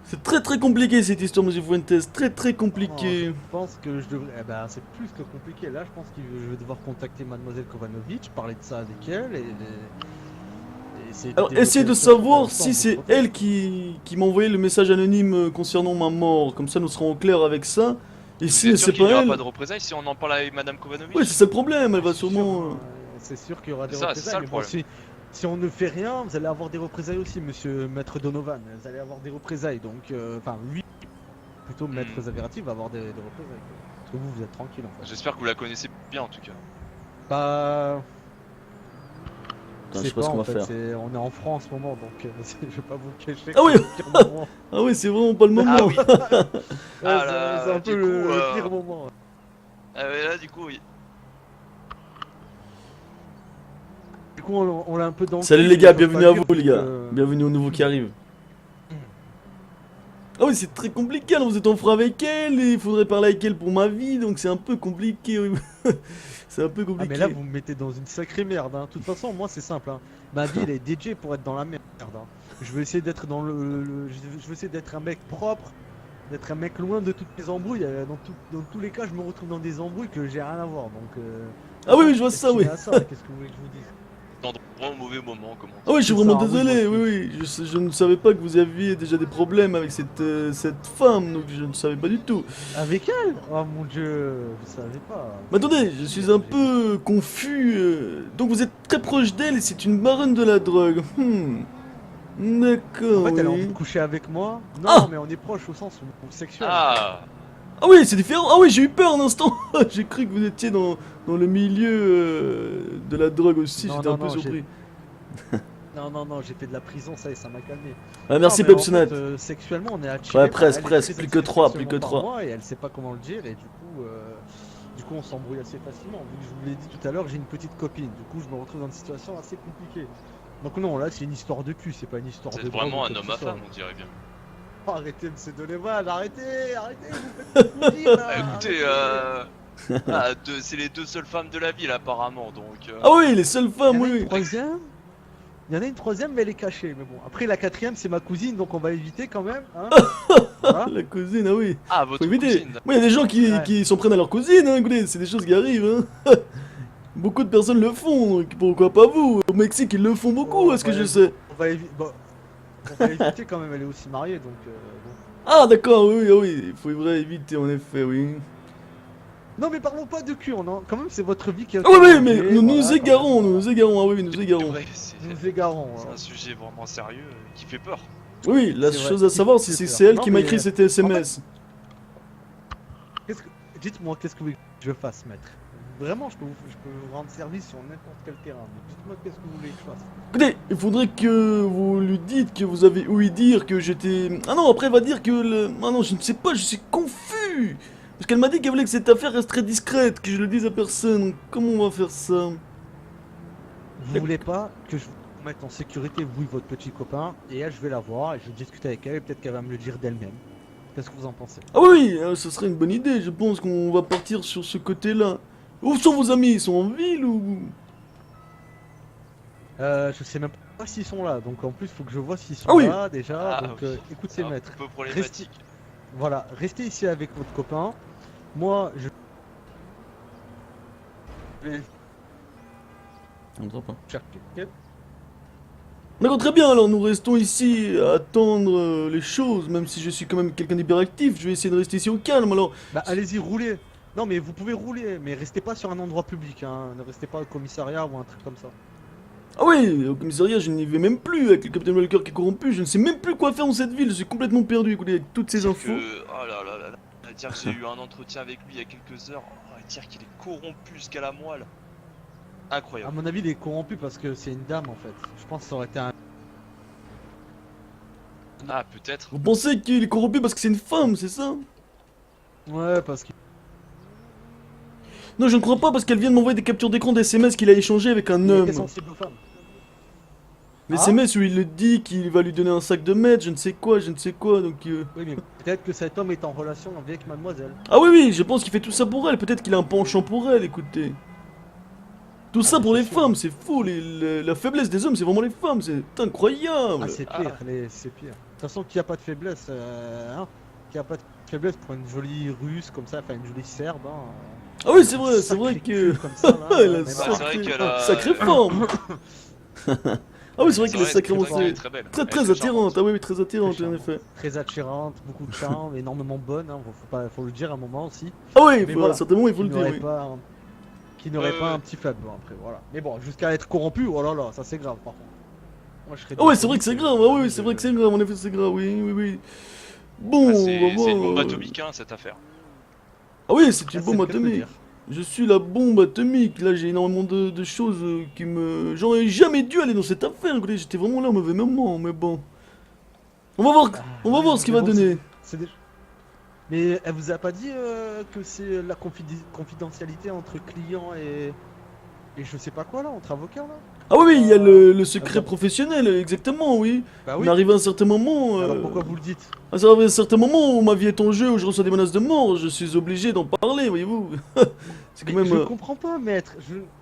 C'est très compliqué cette histoire, Monsieur Fuentes. Très Non, compliqué. je pense que je devrais. Eh ben, c'est plus que compliqué. Là, je pense que je vais devoir contacter Mademoiselle Kovanovic, parler de ça avec elle et essayer Alors, débloquer essayez la de situation. Pour savoir l'instant, si on c'est vous protège. elle qui m'a envoyé le message anonyme concernant ma mort. Comme ça, nous serons au clair avec ça. Et Vous si êtes c'est sûr qu'il n'y pas aura elle... pas de représailles si on en parle avec Madame Kovanovic? Oui, c'est ça le problème. Elle va C'est sûr, sûrement... c'est sûr qu'il y aura des C'est ça représailles. le Mais bon, problème. si on ne fait rien, vous allez avoir des représailles aussi, monsieur Maître Donovan. Vous allez avoir des représailles. Donc, enfin, lui, plutôt Maître Zaverati, va avoir des représailles. Parce que vous êtes tranquille en fait. J'espère que vous la connaissez bien en tout cas. Bah. Attends, je sais pas ce qu'on en va fait, faire. on est en France en ce moment, donc je vais pas vous le cacher. Ah oui. que c'est le pire moment. Ah oui, c'est vraiment pas le moment. Ah oui. Ouais, Ah là, c'est un peu du le coup, pire moment. Mais là du coup, oui. Du coup, on l'a un peu dans le Salut cul, les mais gars, ça veut bienvenue pas à dire vous les gars. que- Bienvenue aux nouveaux qui arrivent. Ah oui, c'est très compliqué, alors vous êtes en froid avec elle, et il faudrait parler avec elle pour ma vie, donc c'est un peu compliqué, oui. C'est un peu Ah, compliqué. mais là, vous me mettez dans une sacrée merde. Hein. De toute façon, moi, c'est simple. Hein. Ma vie, elle est dédiée pour être dans la merde. Hein. Je veux essayer d'être je veux essayer d'être un mec propre, d'être un mec loin de toutes les embrouilles. Dans tous les cas, je me retrouve dans des embrouilles que j'ai rien à voir. Donc, Ah oui, je vois ça, oui. destiné à ça, qu'est-ce que vous voulez que je vous dise? Dans de vraiment mauvais moments, comment Ah oui, je suis C'est vraiment ça, oui, désolé, moi oui, aussi. je ne savais pas que vous aviez déjà des problèmes avec cette femme, donc je ne savais pas du tout. Avec elle? Oh mon dieu, je savais pas. Mais attendez, je suis un peu confus. Donc vous êtes très proche d'elle et c'est une baronne de la drogue. D'accord, En fait, elle a envie oui. de coucher avec moi. Non, Ah mais on est proche au sens sexuel. Ah, Ah oui, c'est différent. Ah oui, j'ai eu peur un instant. J'ai cru que vous étiez dans le milieu de la drogue aussi. Non, J'étais un non, peu non, surpris. Non, j'ai fait de la prison, ça m'a calmé. Ah, merci Non, mais en Pepsonat. fait, sexuellement, on est attiré. Ouais, par presque, elle, elle est presque. très Plus que attirée 3, plus que sexuellement par 3. moi, et elle sait pas comment le dire, et du coup, on s'embrouille assez facilement. Vu que je vous l'ai dit tout à l'heure, j'ai une petite copine. Du coup, je me retrouve dans une situation assez compliquée. Donc non, là, c'est une histoire de cul, c'est pas une histoire de c'est drogue vraiment ou un quoi que homme ce à soit. femme, on dirait bien. Oh, arrêtez, monsieur Donovan, arrêtez, vous faites tout dire, là, Bah, écoutez, arrêtez. c'est les deux seules femmes de la ville apparemment, donc. Ah oui, les seules Il y femmes, en a oui, une oui. troisième. Il y en a une troisième, mais elle est cachée. Mais bon, après la quatrième, c'est ma cousine, donc on va éviter quand même. Hein. Voilà. La cousine, ah oui. Ah, Faut votre éviter. cousine. Moi, il y a des gens Ouais. qui s'en prennent à leur cousine, hein, écoutez, c'est des choses qui arrivent, hein. Beaucoup de personnes le font, donc pourquoi pas vous? Au Mexique, ils le font beaucoup, Bon, à ce que ouais, je sais. Bon, on va éviter quand même. Elle est aussi mariée, donc. Bon. Ah, d'accord, oui, ah oui, il faudrait éviter, en effet, oui. Non mais parlons pas de cul, quand même c'est votre vie qui est... Ah oui, mais nous nous égarons, nous nous égarons, ah oui, nous nous égarons. Ouais, c'est Nous nous égarons. un sujet vraiment sérieux qui fait peur. Oui, la C'est vrai. chose à savoir, c'est c'est elle Non, qui m'a mais, écrit cet SMS. Dites-moi qu'est-ce que vous voulez que je fasse, maître. Vraiment, je peux vous rendre service sur n'importe quel terrain. Mais dites-moi qu'est-ce que vous voulez que je fasse. Écoutez, il faudrait que vous lui dites que vous avez ouï dire que j'étais... Ah non, après elle va dire que le... Ah non, je ne sais pas, je suis confus. Parce qu'elle m'a dit qu'elle voulait que cette affaire reste très discrète, que je le dise à personne. Donc, comment on va faire ça? Vous voulez pas que je vous mette en sécurité, vous et votre petit copain, et elle, je vais la voir, et je vais discuter avec elle, et peut-être qu'elle va me le dire d'elle-même. Qu'est-ce que vous en pensez? Ah oui, ce serait une bonne idée, je pense qu'on va partir sur ce côté-là. Où sont vos amis? Ils sont en ville ou... Je sais même pas s'ils sont là, donc en plus, faut que je vois s'ils sont Ah oui. là déjà. Ah donc oui. écoutez, C'est un maître. peu problématique. Voilà, restez ici avec votre copain. Moi, je vais On ne pas. chercher. D'accord, très bien, alors nous restons ici à attendre les choses, même si je suis quand même quelqu'un d'hyperactif, je vais essayer de rester ici au calme, alors... Bah allez-y, roulez. Non mais vous pouvez rouler, mais restez pas sur un endroit public, hein. Ne restez pas au commissariat ou un truc comme ça. Ah oui, au commissariat, je n'y vais même plus, avec le Captain Walker qui est corrompu, je ne sais même plus quoi faire dans cette ville, je suis complètement perdu, écoutez, avec toutes ces infos... Oh là là là là. À dire que j'ai eu un entretien avec lui il y a quelques heures. À dire qu'il est corrompu jusqu'à la moelle. À Incroyable. mon avis, il est corrompu parce que c'est une dame en fait. Je pense que ça aurait été un... Ah, peut-être. Vous pensez qu'il est corrompu parce que c'est une femme, c'est ça? Ouais, parce que... Non, je ne crois pas, parce qu'elle vient de m'envoyer des captures d'écran d'SMS qu'il a échangé avec un il homme. était sensible aux femmes. Les Ah. SMS où il le dit qu'il va lui donner un sac de mètres, je ne sais quoi, donc... Oui, mais peut-être que cet homme est en relation avec mademoiselle. Ah oui, oui, je pense qu'il fait tout ça pour elle, peut-être qu'il a un penchant pour elle, écoutez. Tout ça mais pour c'est les sûr. femmes, c'est fou, la faiblesse des hommes, c'est vraiment les femmes, c'est incroyable. Ah, c'est pire, c'est pire. De toute façon, qu'il n'y a pas de faiblesse, hein. Qu'il n'y a pas de faiblesse pour une jolie russe comme ça, enfin une jolie serbe, hein. Ah oui, c'est vrai Sacré que... cul comme ça, là, Elle a mais Bah, non. c'est vrai qu'elle a. Sacrée forme. Ah oui, c'est vrai qu'elle est sacrément... Elle est très belle. Très Elle est très attirante, charmante. ah oui, oui, très attirante, Très en charmante. effet. Très attirante, beaucoup de charme, énormément bonne, hein. Faut le dire à un moment aussi. Ah oui, Mais faut- voilà, certainement, il faut Qui le dire, n'aurait oui. pas, qui n'aurait Ouais, pas ouais. un petit faible bon, après, voilà. Mais bon, jusqu'à être corrompu, oh là là, ça c'est grave par contre. Moi je serais Ah ouais, c'est vrai que c'est grave, ah oui, c'est vrai que c'est grave, en effet, c'est grave, oui, oui, oui. Bon, Ah, on va c'est voir... une bombe atomique, hein, cette affaire. Ah oui, c'est Ah, une c'est bombe le cas de le atomique. dire. Je suis la bombe atomique. Là, j'ai énormément de choses qui me... J'aurais jamais dû aller dans cette affaire. Écoutez, j'étais vraiment là au mauvais moment, mais bon. On va voir, on va voir ce qu'il va mais bon, donner. c'est déjà- Mais elle vous a pas dit que c'est la confidentialité entre client et je sais pas quoi là, entre avocats là? Ah oui, oui, il y a le secret Ah bon. professionnel, exactement, oui. Bah On arrive à un certain moment... Alors pourquoi vous le dites? Ça arrive à un certain moment où ma vie est en jeu, où je reçois des menaces de mort, je suis obligé d'en parler, voyez-vous. C'est quand Mais même... je comprends pas, maître.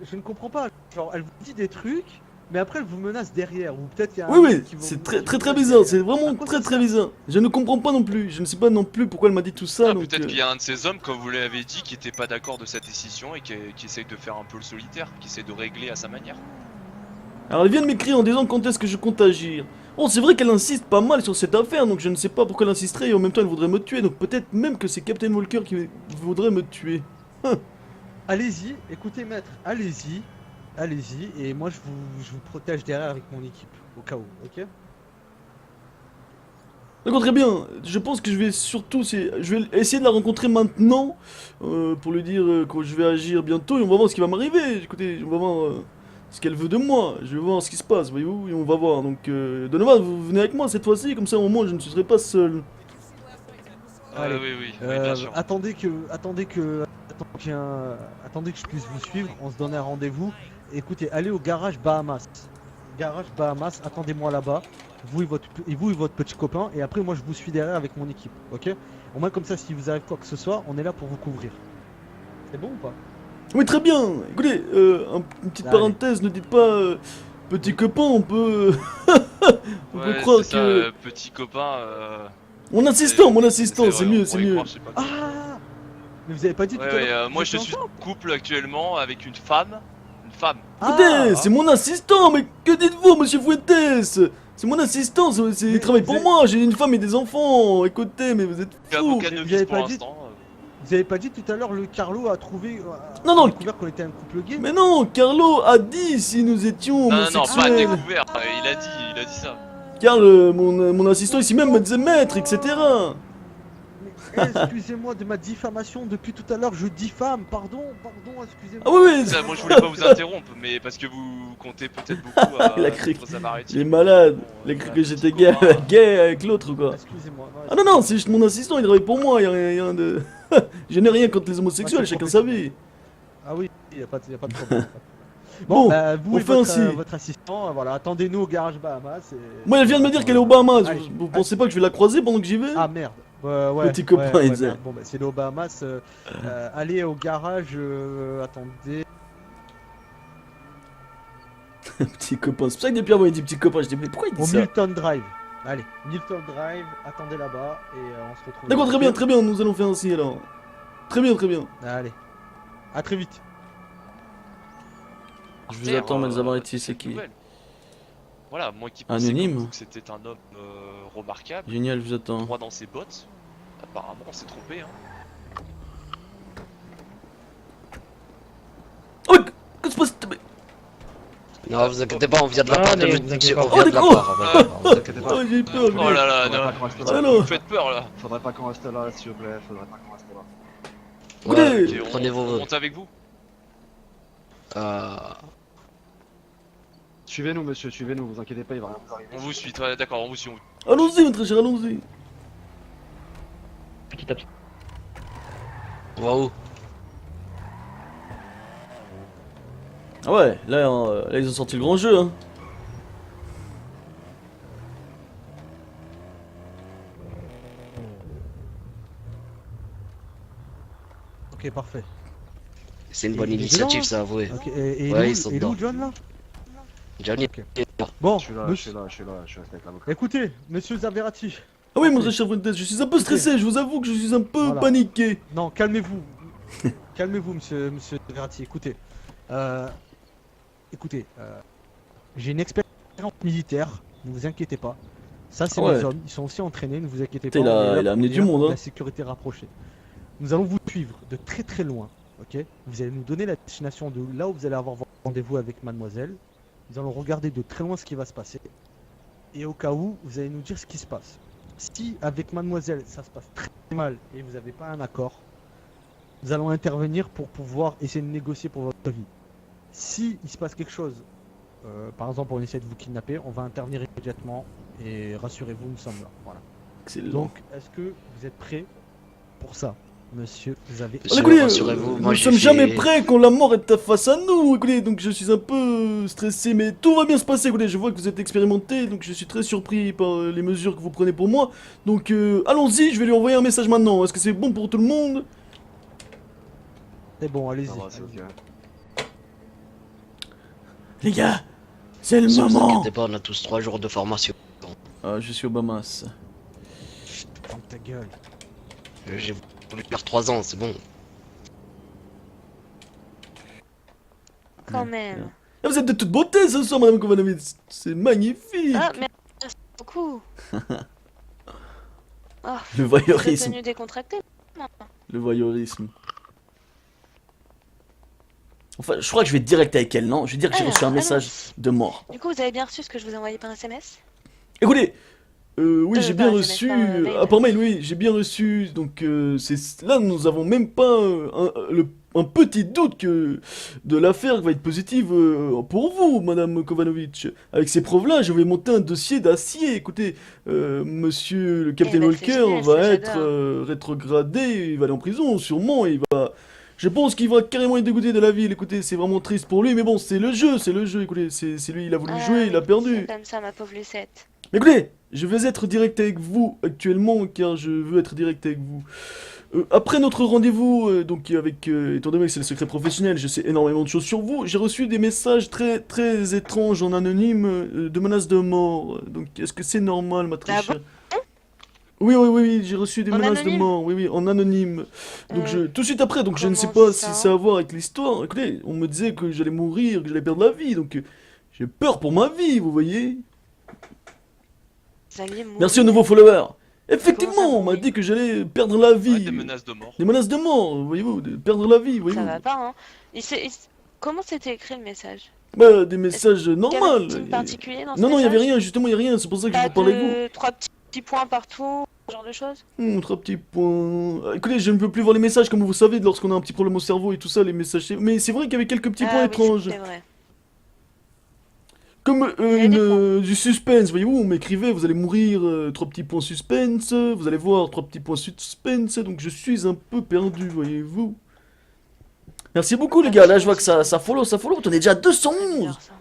Je ne comprends pas. Genre, elle vous dit des trucs, mais après elle vous menace derrière. Ou peut-être qu'il y a Oui, un oui, mec qui vous- c'est qui très vous très très menace bizarre, derrière. c'est vraiment À quoi très ça très sert? bizarre. Je ne comprends pas non plus, je ne sais pas non plus pourquoi elle m'a dit tout ça, Ah, donc... peut-être qu'il y a un de ces hommes, comme vous l'avez dit, qui était pas d'accord de sa décision et qui essaye de faire un peu le solitaire, qui essaye de régler à sa manière. Alors elle vient de m'écrire en disant quand est-ce que je compte agir. Bon, c'est vrai qu'elle insiste pas mal sur cette affaire, donc je ne sais pas pourquoi elle insisterait et en même temps elle voudrait me tuer, donc peut-être même que c'est Captain Walker qui voudrait me tuer. Allez-y, écoutez maître, allez-y, allez-y, et moi je vous protège derrière avec mon équipe, au cas où, ok? D'accord, très bien. Je pense que je vais surtout, je vais essayer de la rencontrer maintenant pour lui dire que je vais agir bientôt et on va voir ce qui va m'arriver. Écoutez, on va voir ce qu'elle veut de moi. Je vais voir ce qui se passe, voyez-vous, et on va voir. Donc, Donovan, vous venez avec moi cette fois-ci, comme ça au moins je ne serai pas seul. Allez. Oui, oui, oui, bien sûr. Attendez que je puisse vous suivre, on se donne un rendez-vous. Écoutez, allez au garage Bahamas. Garage Bahamas, attendez-moi là-bas. Vous et votre petit copain, et après moi je vous suis derrière avec mon équipe, ok? Au moins comme ça, si vous arrive quoi que ce soit, on est là pour vous couvrir. C'est bon ou pas? Oui, très bien. Écoutez, une petite Allez. parenthèse, ne dites pas petit copain, on peut... on peut Ouais, croire c'est ça, que... petit copain. Mon assistant, c'est vrai, mieux, on c'est pourrait mieux. croire, je sais pas quoi. Ah! Mais vous avez pas dit tout Ouais, à ouais, l'heure que moi vous je étiez suis ensemble? en couple actuellement avec une femme. Une femme. Écoutez, Ah! c'est mon assistant, mais que dites-vous, monsieur Fuentes? C'est mon assistant, il Mais travaille vous pour avez- moi, j'ai une femme et des enfants. Écoutez, mais vous êtes Je suis fous. avocat Vous novice avez pour pas dit- l'instant. Vous avez pas dit tout à l'heure le Carlo a trouvé. Non, non. Découvert qu'on était un couple gay. Mais non, Carlo a dit si nous étions Non, non, pas homosexuels. découvert, il a dit ça. Carl, mon assistant ici même me disait maître, etc. Mais, excusez-moi de ma diffamation depuis tout à l'heure, je diffame, pardon, excusez-moi. Ah oui, oui. Ça, moi je voulais pas vous interrompre, mais parce que vous comptez peut-être beaucoup à Il a cru- d'autres amaretti. Il est malade. Bon, Il a cru un que petit j'étais copain, gay avec l'autre, quoi. Excusez-moi. Ah non, non, c'est juste mon assistant, il travaille pour moi, y a rien de... Je n'ai rien contre les homosexuels, Moi, je suis chacun sa vie. Ah oui, y a pas de problème. Bon, bah, vous on et fait votre, ainsi. votre assistant, voilà, attendez-nous au garage Bahamas. Moi, elle vient de me dire qu'elle est au Bahamas. Ah, Vous pensez pas que je vais la croiser pendant que j'y vais? Ah merde. Ouais, Petit copain, il disait. merde. Bon bah c'est le Bahamas. Allez au garage. Attendez. Petit copain. C'est pour ça que depuis avant il dit petit copain. Je dis mais pourquoi il dit Au ça? Milton Drive. Allez, Milton Drive. Attendez là-bas et on se retrouve. D'accord, très bien, nous allons faire ainsi alors. Très bien, très bien. Allez. À très vite. Je vous attends, Maître Zamariti, c'est qui? Voilà, moi qui pensais Anonyme. comme vous que c'était un homme remarquable, Génial, je vous attends. droit dans ses bottes. Apparemment, on s'est trompé. Hein. Oh, qu'est-ce qui se passe? Non, vous inquiétez pas, on vient de la part de mais vous inquiétez pas. on vient de la Oh, part. Vous inquiétez pas. Oh, j'ai eu peur, Oh là là, Faudrait non, pas qu'on reste Ah là. non. vous me faites peur là. Faudrait pas qu'on reste là, s'il vous plaît. Faudrait pas qu'on reste là. Écoutez, Ouais, Ok, prenez on vos. monte avec vous. Suivez-nous, monsieur, suivez-nous. Vous inquiétez pas, il va rien vous arriver. On vous suit, ouais, d'accord, on vous suit. Allons-y, mon très cher, allons-y. Petit à petit. On va où? Ah ouais, là, là ils ont sorti le grand jeu, hein. Ok, parfait. C'est une bonne Il est initiative, dedans, ça, avoué. Ok, et Ouais, où, ils sont et dedans. où, John là? Johnny Ok. est là. Bon, Je suis là, je monsieur- suis là, je suis là, je suis resté avec l'avocat. écoutez, monsieur Zaverati. Ah oui, mon très cher Fuentes, je suis un peu stressé, je vous avoue que je suis un peu Voilà. paniqué. Non, calmez-vous. Calmez-vous, monsieur Verratti. Écoutez, écoutez, j'ai une expérience militaire. Ne vous inquiétez pas. Ça, c'est Ouais. mes hommes. Ils sont aussi entraînés. Ne vous inquiétez pas. Putain, il a- on est là il a pour- amené on est du là monde, pour hein. La sécurité rapprochée. Nous allons vous suivre de très très loin. Ok. Vous allez nous donner la destination de là où vous allez avoir votre rendez-vous avec mademoiselle. Nous allons regarder de très loin ce qui va se passer. Et au cas où, vous allez nous dire ce qui se passe. Si avec mademoiselle ça se passe très mal et vous n'avez pas un accord, nous allons intervenir pour pouvoir essayer de négocier pour votre vie. Si il se passe quelque chose, par exemple on essaie de vous kidnapper, on va intervenir immédiatement et rassurez-vous, nous sommes là. Voilà. Excellent. Donc, est-ce que vous êtes prêts pour ça, monsieur Xavier? Monsieur, Écoutez, rassurez-vous, moi, nous j'ai sommes fait- jamais prêts quand la mort est face à nous, écoutez, donc je suis un peu stressé, mais tout va bien se passer, écoutez, je vois que vous êtes expérimenté, donc je suis très surpris par les mesures que vous prenez pour moi, donc allons-y, je vais lui envoyer un message maintenant, est-ce que c'est bon pour tout le monde? C'est bon, allez-y. Ça va, c'est ok. Les gars, c'est le Ne vous moment. inquiétez pas, on a tous 3 jours de formation. Ah, je suis au Bahamas. Ferme ta gueule. J'ai voulu faire 3 ans, c'est bon. Quand même. Ah, vous êtes de toute beauté ce soir, madame Kovanovitz, c'est magnifique. Ah, merci beaucoup. Oh, Le vous êtes voyeurisme, venu décontracté. le voyeurisme. Enfin, je crois que je vais direct avec elle, non? Je vais dire que j'ai Alors, reçu un message allons-y. de mort. Du coup, vous avez bien reçu ce que je vous ai envoyé par SMS? Écoutez, oui, j'ai bien par reçu. SMS, par mail. Par mail, oui, j'ai bien reçu. Donc, là, nous avons même pas un petit doute que de l'affaire va être positive pour vous, Madame Kovanovitch. Avec ces preuves-là, je vais monter un dossier d'acier. Écoutez, Monsieur le Capitaine ben, c'est Walker génial, va ça, être j'adore. rétrogradé, il va aller en prison, sûrement. Il va. Je pense qu'il va carrément être dégoûté de la ville. Écoutez, c'est vraiment triste pour lui, mais bon, c'est le jeu, c'est le jeu. Écoutez, c'est lui, il a voulu Ah, jouer, il a oui, perdu. C'est comme ça, ma pauvre Lucette. Mais écoutez, je vais être direct avec vous actuellement, car je veux être direct avec vous. Après notre rendez-vous, donc avec, étant donné que c'est le secret professionnel, je sais énormément de choses sur vous, j'ai reçu des messages très très étranges en anonyme de menaces de mort. Donc est-ce que c'est normal, ma très Ah chère? Oui, j'ai reçu des En menaces anonyme de mort, oui, en anonyme. Donc tout de suite après, donc je ne sais comment pas c'est si ça ça a à voir avec l'histoire. Écoutez, on me disait que j'allais mourir, que j'allais perdre la vie, donc j'ai peur pour ma vie, vous voyez? Vous alliez mourir. Merci aux nouveaux followers. Effectivement, on m'a dit que j'allais perdre la Ouais, vie. des menaces de mort. Des menaces de mort, voyez-vous, de perdre la vie, Ça voyez-vous. va pas, hein. Comment c'était écrit le message? Bah, des messages Il y avait normaux. un signe particulier dans ce Non, non, il y avait message? rien, justement, il y a rien, c'est pour ça que je Pas vous parlais avec vous. de 3 petits points partout, ce genre de choses? Trois petits points. Écoutez, je ne peux plus voir les messages, comme vous savez, lorsqu'on a un petit problème au cerveau et tout ça, les messages. Mais c'est vrai qu'il y avait quelques petits points Ah oui, étranges. c'est vrai. Comme Il y a des du suspense, voyez-vous, on m'écrivait, vous allez mourir, 3 petits points suspense, vous allez voir, 3 petits points suspense, donc je suis un peu perdu, voyez-vous. Merci beaucoup les gars, là je vois que ça follow, on est déjà à C'est 211. bizarre, ça.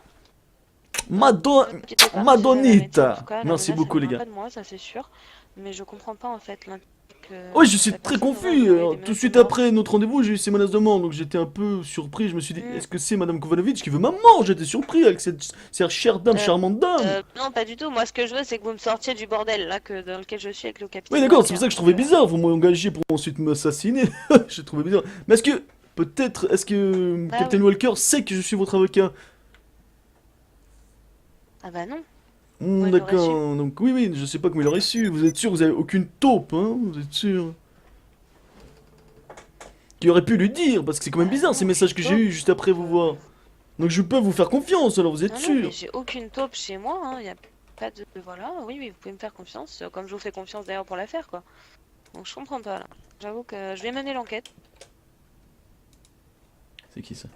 Madon... Ne quittez pas, Madonnita. en tout cas, la Merci menace, beaucoup elle les vient gars. pas de moi, ça c'est sûr. Mais je comprends pas en fait l'intérêt que Oui, je suis la très personne confus. aurait envoyé des Tout de menaces suite de mort. après notre rendez-vous, j'ai eu ces menaces de mort, donc j'étais un peu surpris. Je me suis dit, Mm. est-ce que c'est Madame Kovanovic qui veut ma mort? J'étais surpris avec cette chère dame, Euh, charmante dame. Non, pas du tout. Moi, ce que je veux, c'est que vous me sortiez du bordel là dans lequel je suis avec le capitaine. Oui, d'accord, c'est Walker. pour ça que je trouvais bizarre. Vous m'avez engagé pour ensuite m'assassiner. J'ai trouvé bizarre. Mais est-ce que, peut-être, est-ce que Ah Captain oui. Walker sait que je suis votre avocat? Ah bah non. Hmm, il l'aurait d'accord, donc oui, oui, je sais pas comment il aurait su. Vous êtes sûr, vous avez aucune taupe, hein? Vous êtes sûr? Qui aurait pu lui dire, parce que c'est quand même Ah bizarre non, ces messages que j'ai taupe. eus juste après vous voir. Donc je peux vous faire confiance, alors vous êtes Non, non, sûr? mais j'ai aucune taupe chez moi. Hein. Y a pas de. Voilà, oui, oui, vous pouvez me faire confiance. Comme je vous fais confiance d'ailleurs pour l'affaire, quoi. Donc je comprends pas là. J'avoue que je vais mener l'enquête. C'est qui ça?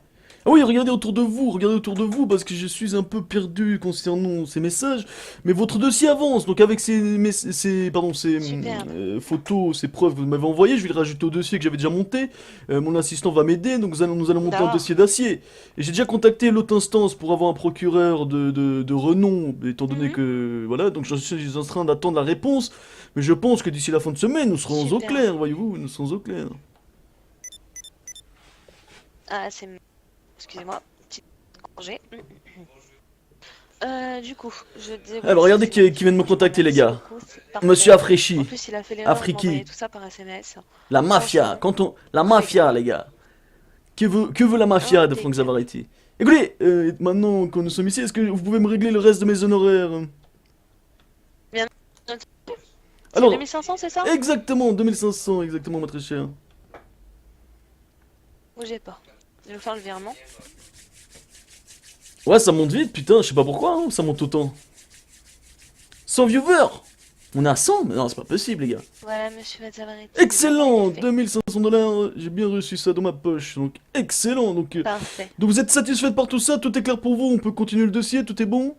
Ah oui, regardez autour de vous, parce que je suis un peu perdu concernant ces messages. Mais votre dossier avance, donc avec ces Superbe. photos, ces preuves que vous m'avez envoyées, je vais les rajouter au dossier que j'avais déjà monté. Mon assistant va m'aider, donc nous allons monter un D'accord. dossier d'acier. Et j'ai déjà contacté l'autre instance pour avoir un procureur de renom, étant donné Mhm. que... Voilà, donc je suis en train d'attendre la réponse. Mais je pense que d'ici la fin de semaine, nous serons au Super. clair, voyez-vous, nous serons au clair. Ah, c'est. Excusez-moi, petite gorgée. Du coup, je disais. Alors, regardez qui vient de me contacter, les gars. Monsieur Afrechi. En plus, il a fait l'erreur de Afriki. m'envoyer tout ça par SMS. La mafia, la mafia, les gars. Que veut la mafia de Ok. Frank Zavaretti? Écoutez, maintenant que nous sommes ici, est-ce que vous pouvez me régler le reste de mes honoraires? C'est Alors, 2500, c'est ça? exactement, 2500, exactement, ma très chère. Bougez pas. Je vais faire le virement. Ouais, ça monte vite, putain, je sais pas pourquoi, hein, ça monte autant. 100 viewers! On est à 100? Mais non, c'est pas possible, les gars. Voilà, monsieur Mazavaretti. Excellent! le virement est fait. 2500 $, j'ai bien reçu ça dans ma poche, donc excellent. Donc Parfait. vous êtes satisfaite par tout ça? Tout est clair pour vous? On peut continuer le dossier? Tout est bon?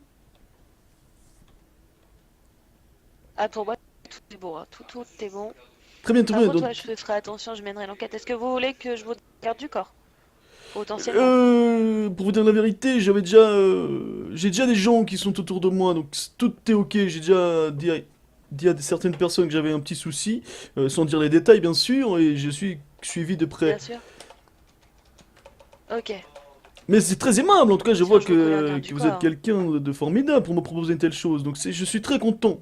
Ah, pour moi, tout est bon. Hein. Tout est bon. Très bien, très Par bien. contre, Donc, ouais, je ferai attention, je mènerai l'enquête. Est-ce que vous voulez que je vous garde du corps? Potentiellement. pour vous dire la vérité, j'ai déjà des gens qui sont autour de moi, donc tout est ok. J'ai déjà dit à certaines personnes que j'avais un petit souci, sans dire les détails bien sûr, et je suis suivi de près. Bien sûr. Ok. Mais c'est très aimable, en tout cas, je Bien vois sûr, je vous colle un que du vous corps. êtes quelqu'un de formidable pour me proposer une telle chose, donc je suis très content.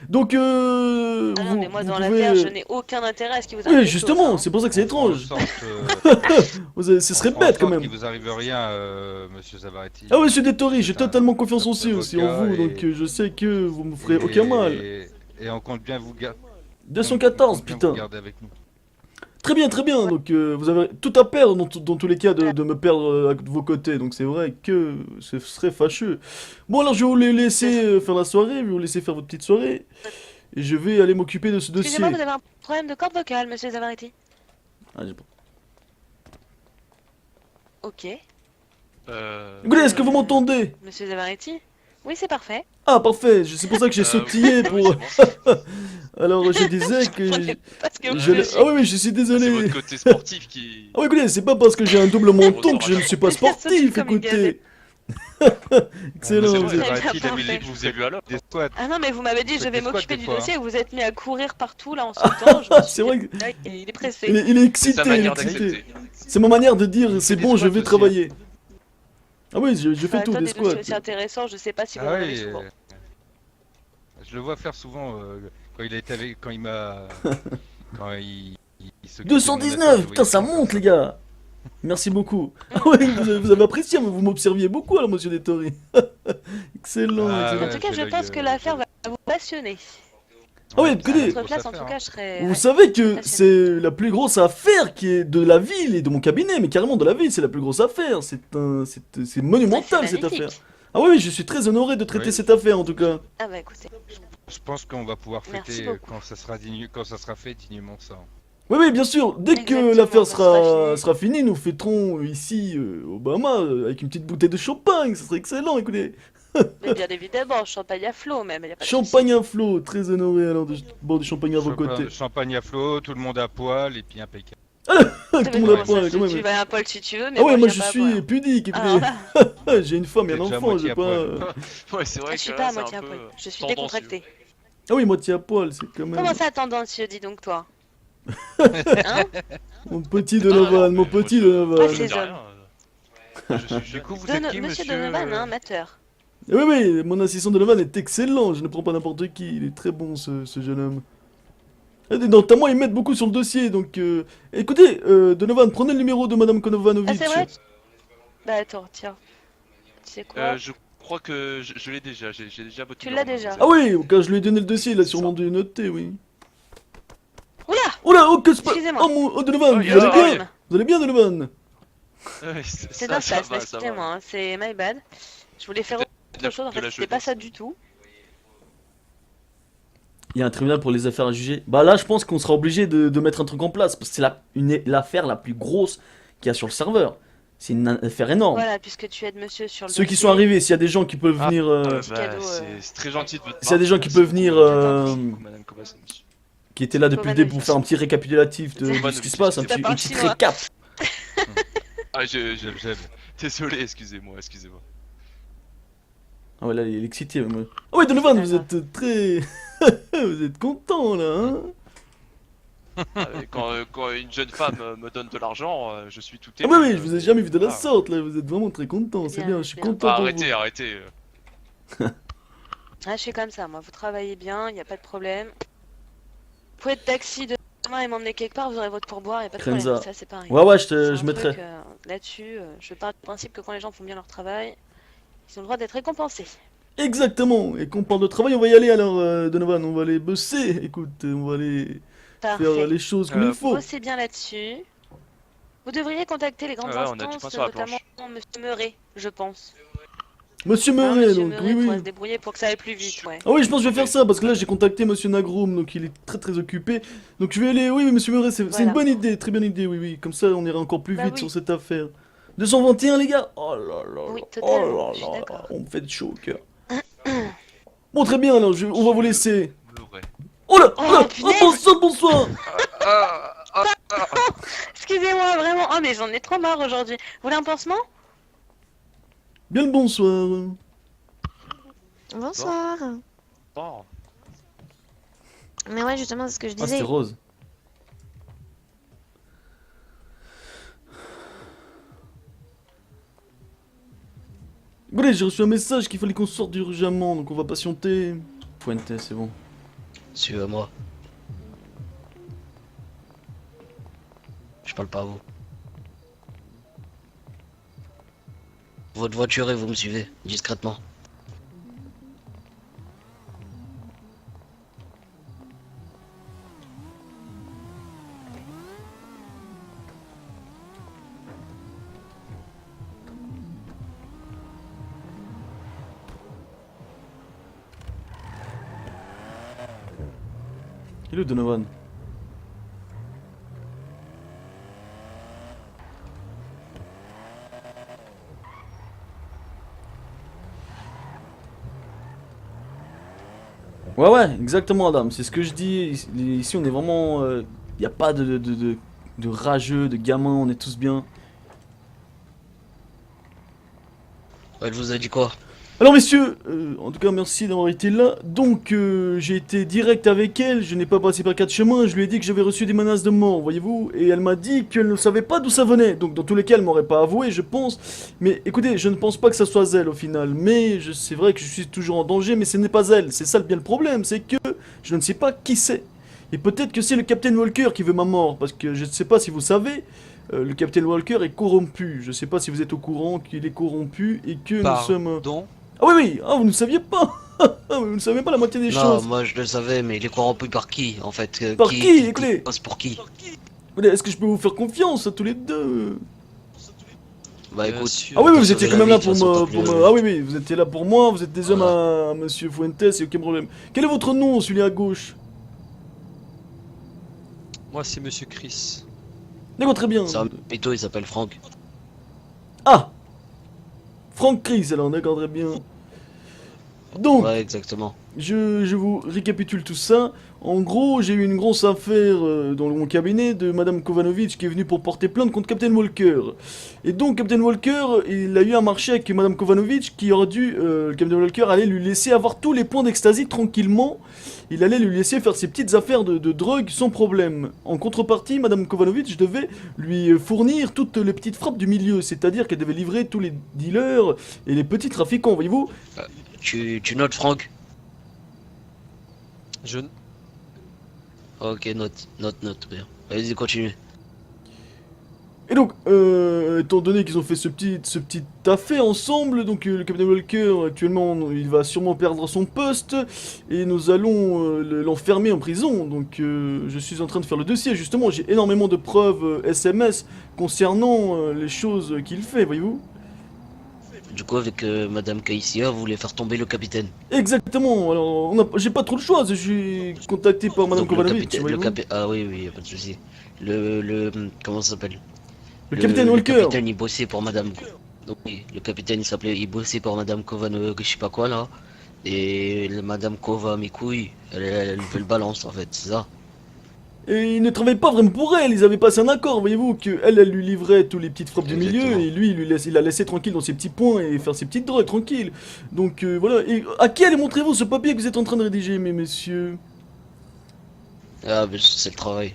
Donc, Ah non, vous, mais moi, vous dans pouvez... l'affaire, je n'ai aucun intérêt à ce qui vous arrive. Oui, quelque chose, justement, hein. c'est pour ça que c'est On étrange. fera en sorte, Ce serait on fera en bête quand sorte même. qu'il vous arrive rien, monsieur Zavaretti. Ah, monsieur Dettori, j'ai C'est un totalement confiance top aussi en avocat vous, et- donc je sais que vous me ferez aucun mal. Et on compte bien vous garder. 214, putain. Garder avec nous. Très bien, très bien. Donc vous avez tout à perdre dans tous les cas de me perdre à vos côtés. Donc c'est vrai que ce serait fâcheux. Bon alors je vais vous laisser faire la soirée, je vais vous laisser faire votre petite soirée. Et je vais aller m'occuper de ce dossier. Excusez-moi, vous avez un problème de corde vocale, monsieur Zavaretti. Ah, j'ai pas- Ok. Écoutez, est-ce que vous m'entendez? Monsieur Zavaretti? Oui, c'est parfait. Ah parfait, c'est pour ça que j'ai sautillé oui, pour... c'est bon. Alors je disais que... Parce que je- monsieur- Ah oui, oui, je suis C'est désolé. votre côté sportif qui. Ah oui, écoutez, c'est pas parce que j'ai un double menton que je ne suis pas sportif, Comme une écoutez. Excellent. Monsieur vous êtes- Zavaretti, Très il avait bien, dit que Je vous vous ai vu à l'heure. des squats. Ah non, mais vous m'avez dit je Faites vais des squats m'occuper des du fois, dossier et vous êtes mis à courir partout là en sautant. Je me suis C'est vrai dit, que- tac, il est pressé. Il est C'est excité, sa manière excité. d'accepter. C'est ma manière de dire, Il c'est fait bon, des je vais squats aussi, travailler. Ah oui, je Enfin, fais tout, toi, des des dossiers squats. aussi intéressants, je sais pas si vous en Ah avez oui, souvent. je le vois faire souvent quand il a été avec, quand il m'a, quand il s'occupait de mon 219, affaire, putain, je ça voyais monte, les gars. Merci beaucoup. Ah oui, vous avez apprécié, mais vous m'observiez beaucoup, alors, monsieur Dettori. Excellent, Ah excellent. En ouais, tout cas, j'ai je l'œil, pense que l'affaire va vous passionner. Ah ouais, Ouais, écoutez, À grosse votre place, en affaire, tout hein. cas, je serais. Vous Ouais. savez que Passionnée. c'est la plus grosse affaire qui est de la ville et de mon cabinet, mais carrément de la ville, c'est la plus grosse affaire. C'est Ouais, monumental c'est cette affaire. magnifique. Ah oui, oui, je suis très honoré de traiter Oui. cette affaire en tout cas. Ah bah écoutez, Je pense qu'on va pouvoir Merci fêter beaucoup. quand ça sera quand ça sera fait dignement ça. Oui, oui, bien sûr. Dès que Exactement, l'affaire quand ce sera sera, fini. sera finie, nous fêterons ici au Bahama avec une petite bouteille de champagne. Ça serait excellent. Écoutez, mais bien évidemment, champagne à flot même, y a pas de champagne à flot, très honoré alors de boire du champagne à vos côtés. Champagne à flot, tout le monde à poil et puis impeccable. Tout souci. le monde a Mais poil, comment ça, quand tu même. vas à Paul si tu veux, mais Ah ouais, moi je je viens pas à suis poil. pudique. Écoutez, Alors là, j'ai une femme et T'es un déjà à enfant. moitié J'ai à pas. poil. Ouais, c'est vrai je que suis là, pas à c'est un moitié à peu poil, je suis tendancieux. décontractée. Ah oui, moitié à poil, c'est quand même. Comment ça, tendancieux, dis donc toi? Hein? Mon petit Non, non, Donovan, mon mais moi, petit je- Donovan. Ah, c'est dis hommes. rien. Du coup, vous êtes qui, Monsieur monsieur Donovan, hein, amateur. Oui, oui, mon assistant Donovan est excellent, je ne prends pas n'importe qui, il est très bon ce jeune homme. Et notamment, ils mettent beaucoup sur le dossier, donc... Écoutez, Donovan, prenez le numéro de Madame Ah, Konovanovic. c'est vrai? Bah attends, tiens. Tu sais quoi? Je crois que je l'ai déjà, j'ai déjà votre Tu numéro, l'as déjà. Ah mademoiselle. oui, quand je lui ai donné le dossier, il a C'est sûrement ça. dû noter, oui. Oula! Oh là, oh, que se passe? Excusez-moi. Oh, oh, Donovan, Oh, vous yeah. allez bien? Calme. Vous allez bien, Donovan? Ouais, C'est ça, un ça flash, va, ça va. excusez-moi, hein, c'est my bad. Je voulais faire De la- autre chose, en de la fait, c'était pas jeunesse. ça du tout. Il y a un tribunal pour les affaires à juger. Bah là, je pense qu'on sera obligé de mettre un truc en place, parce que c'est l'affaire la plus grosse qu'il y a sur le serveur. C'est une affaire énorme. Voilà, puisque tu aides monsieur sur le Ceux qui dossier. sont arrivés, s'il y a des gens qui peuvent Ah, venir... petit Bah, cadeau, c'est très gentil de votre part. S'il y a des gens qui Merci peuvent venir, beaucoup, t'en prie. Madame Kobayashi. qui étaient là depuis le début pour Kovanovich. faire un petit récapitulatif de Kovanovich, ce qui se passe, c'est une pas petite chinois. récap. Ah, J'aime. désolé, excusez-moi, excusez-moi. Ah ouais, là, il est excité. Moi. Ah ouais, Donovan, C'est vous pas êtes très... vous êtes content, là, hein? Quand une jeune femme me donne de l'argent, je suis tout Ah ému. oui, oui, je vous ai jamais vu de la Ah. sorte, là. Vous êtes vraiment très content, c'est Bien, bien, je suis bien. content Ah, pour arrêtez, vous. arrêtez. Ah, je suis comme ça, moi, vous travaillez bien, y a pas de problème. Vous pouvez être taxi demain et m'emmener quelque part, vous aurez votre pourboire, y a pas de Krenza. problème, ça c'est pareil. Ouais, ouais, C'est un je mettrai. truc, là-dessus, je pars du principe que quand les gens font bien leur travail, ils ont le droit d'être récompensés. Exactement. Et qu'on parle de travail, on va y aller alors, Donovan. On va aller bosser. Écoute, on va aller faire Parfait. les choses comme il faut. Bossez bien là-dessus. Vous devriez contacter les grandes Ouais, on a du pain instances, sur la notamment Monsieur Meuret, je pense. Monsieur Hein, Meuret, Monsieur donc, Meuret oui, pourra oui. se débrouiller pour que ça aille plus vite, ouais. Ah oui, je pense que je vais faire ça parce que là j'ai contacté Monsieur Nagroom, donc il est très très occupé. Donc je vais aller, oui, oui, Monsieur Meuret, c'est Voilà. une bonne idée, très bonne idée, oui, oui. Comme ça on ira encore plus Bah vite oui. sur cette affaire. 221 les gars. Oh là là. Oui, là. totalement, Oh là je suis là d'accord. là, on me fait chaud au cœur. Bon, très bien, alors on va vous laisser. Meuret. Oh là, Oh, oh là, punaise. bonsoir, bonsoir. Excusez-moi, vraiment. Oh, mais j'en ai trop marre aujourd'hui. Vous voulez un pansement? Bien le bonsoir. Bonsoir. Bon. Mais ouais, justement, c'est ce que je Ah, disais. c'était Rose. Bon, allez, j'ai reçu un message qu'il fallait qu'on sorte urgemment, donc on va patienter. Fuente, c'est bon. Suivez-moi. Je parle pas à vous. Votre voiture et vous me suivez, discrètement. Il est où Donovan? Ouais, ouais, exactement, Adam. C'est ce que je dis. Ici, on est vraiment. Y a pas de rageux, de gamins, on est tous bien. Elle vous a dit quoi? Alors messieurs, en tout cas merci d'avoir été là. Donc j'ai été direct avec elle, je n'ai pas passé par quatre chemins, je lui ai dit que j'avais reçu des menaces de mort, voyez-vous, et elle m'a dit qu'elle ne savait pas d'où ça venait. Donc dans tous les cas elle m'aurait pas avoué, je pense. Mais écoutez, je ne pense pas que ça soit elle au final, mais c'est vrai que je suis toujours en danger, mais ce n'est pas elle. C'est ça bien le problème, c'est que je ne sais pas qui c'est. Et peut-être que c'est le Captain Walker qui veut ma mort, parce que je ne sais pas si vous savez, le Captain Walker est corrompu. Je ne sais pas si vous êtes au courant qu'il est corrompu et que nous sommes... Pardon. Ah oui, oui, ah, vous ne saviez pas. Ah, vous ne savez pas la moitié des Non, choses. moi je le savais, mais il est corrompu par qui en fait Par qui écoutez, passe pour qui? est-ce que je peux vous faire confiance à tous les deux? Bah écoute. Ah oui, oui, vous sauver étiez la quand même vie, là de pour toute façon, me... pas plus- Ah oui, oui, vous étiez là pour moi, vous êtes des hommes Voilà. à Monsieur Fuentes, et aucun problème. Quel est votre nom, celui à gauche? Moi, c'est Monsieur Chris. D'accord, très bien. C'est un mytho, il s'appelle Franck. Ah, Franck Chris, alors, d'accord, très bien. Donc, Ouais, exactement. je vous récapitule tout ça. En gros, j'ai eu une grosse affaire dans mon cabinet de Madame Kovanovic qui est venue pour porter plainte contre Captain Walker. Et donc, Captain Walker, il a eu un marché avec Madame Kovanovic qui aurait dû, Captain Walker allait lui laisser avoir tous les points d'extasie tranquillement. Il allait lui laisser faire ses petites affaires de drogue sans problème. En contrepartie, Madame Kovanovic devait lui fournir toutes les petites frappes du milieu, c'est-à-dire qu'elle devait livrer tous les dealers et les petits trafiquants, voyez-vous. Tu notes Franck? Je... Ok, note. Bien. Vas-y, continue. Et donc, étant donné qu'ils ont fait ce petit affaire ensemble, donc le Captain Walker, actuellement, il va sûrement perdre son poste, et nous allons l'enfermer en prison. Donc, je suis en train de faire le dossier, justement, j'ai énormément de preuves SMS concernant les choses qu'il fait, voyez-vous. Du coup, avec Madame Caïsia, vous voulez faire tomber le capitaine. Exactement, alors, j'ai pas trop le choix, je suis contacté par Madame Donc, le Kovanovic, capitaine, voyez-vous. Ah oui, y a pas de souci. Comment ça s'appelle? Le Capitaine Le Walker. capitaine, il bossait pour Madame. Donc oui, le capitaine, il bossait pour Madame Kovano, je sais pas quoi là. Et Madame Kova, mes couilles, elle fait le balance en fait, c'est ça. Et ils ne travaillaient pas vraiment pour elle, ils avaient passé un accord, voyez-vous, que elle lui livrait tous les petites frappes du milieu, Exactement. et lui, il la laissait tranquille dans ses petits points et faire ses petites drogues, tranquille. Donc voilà, et à qui allez montrez-vous ce papier que vous êtes en train de rédiger, mes messieurs? Ah, mais c'est le travail.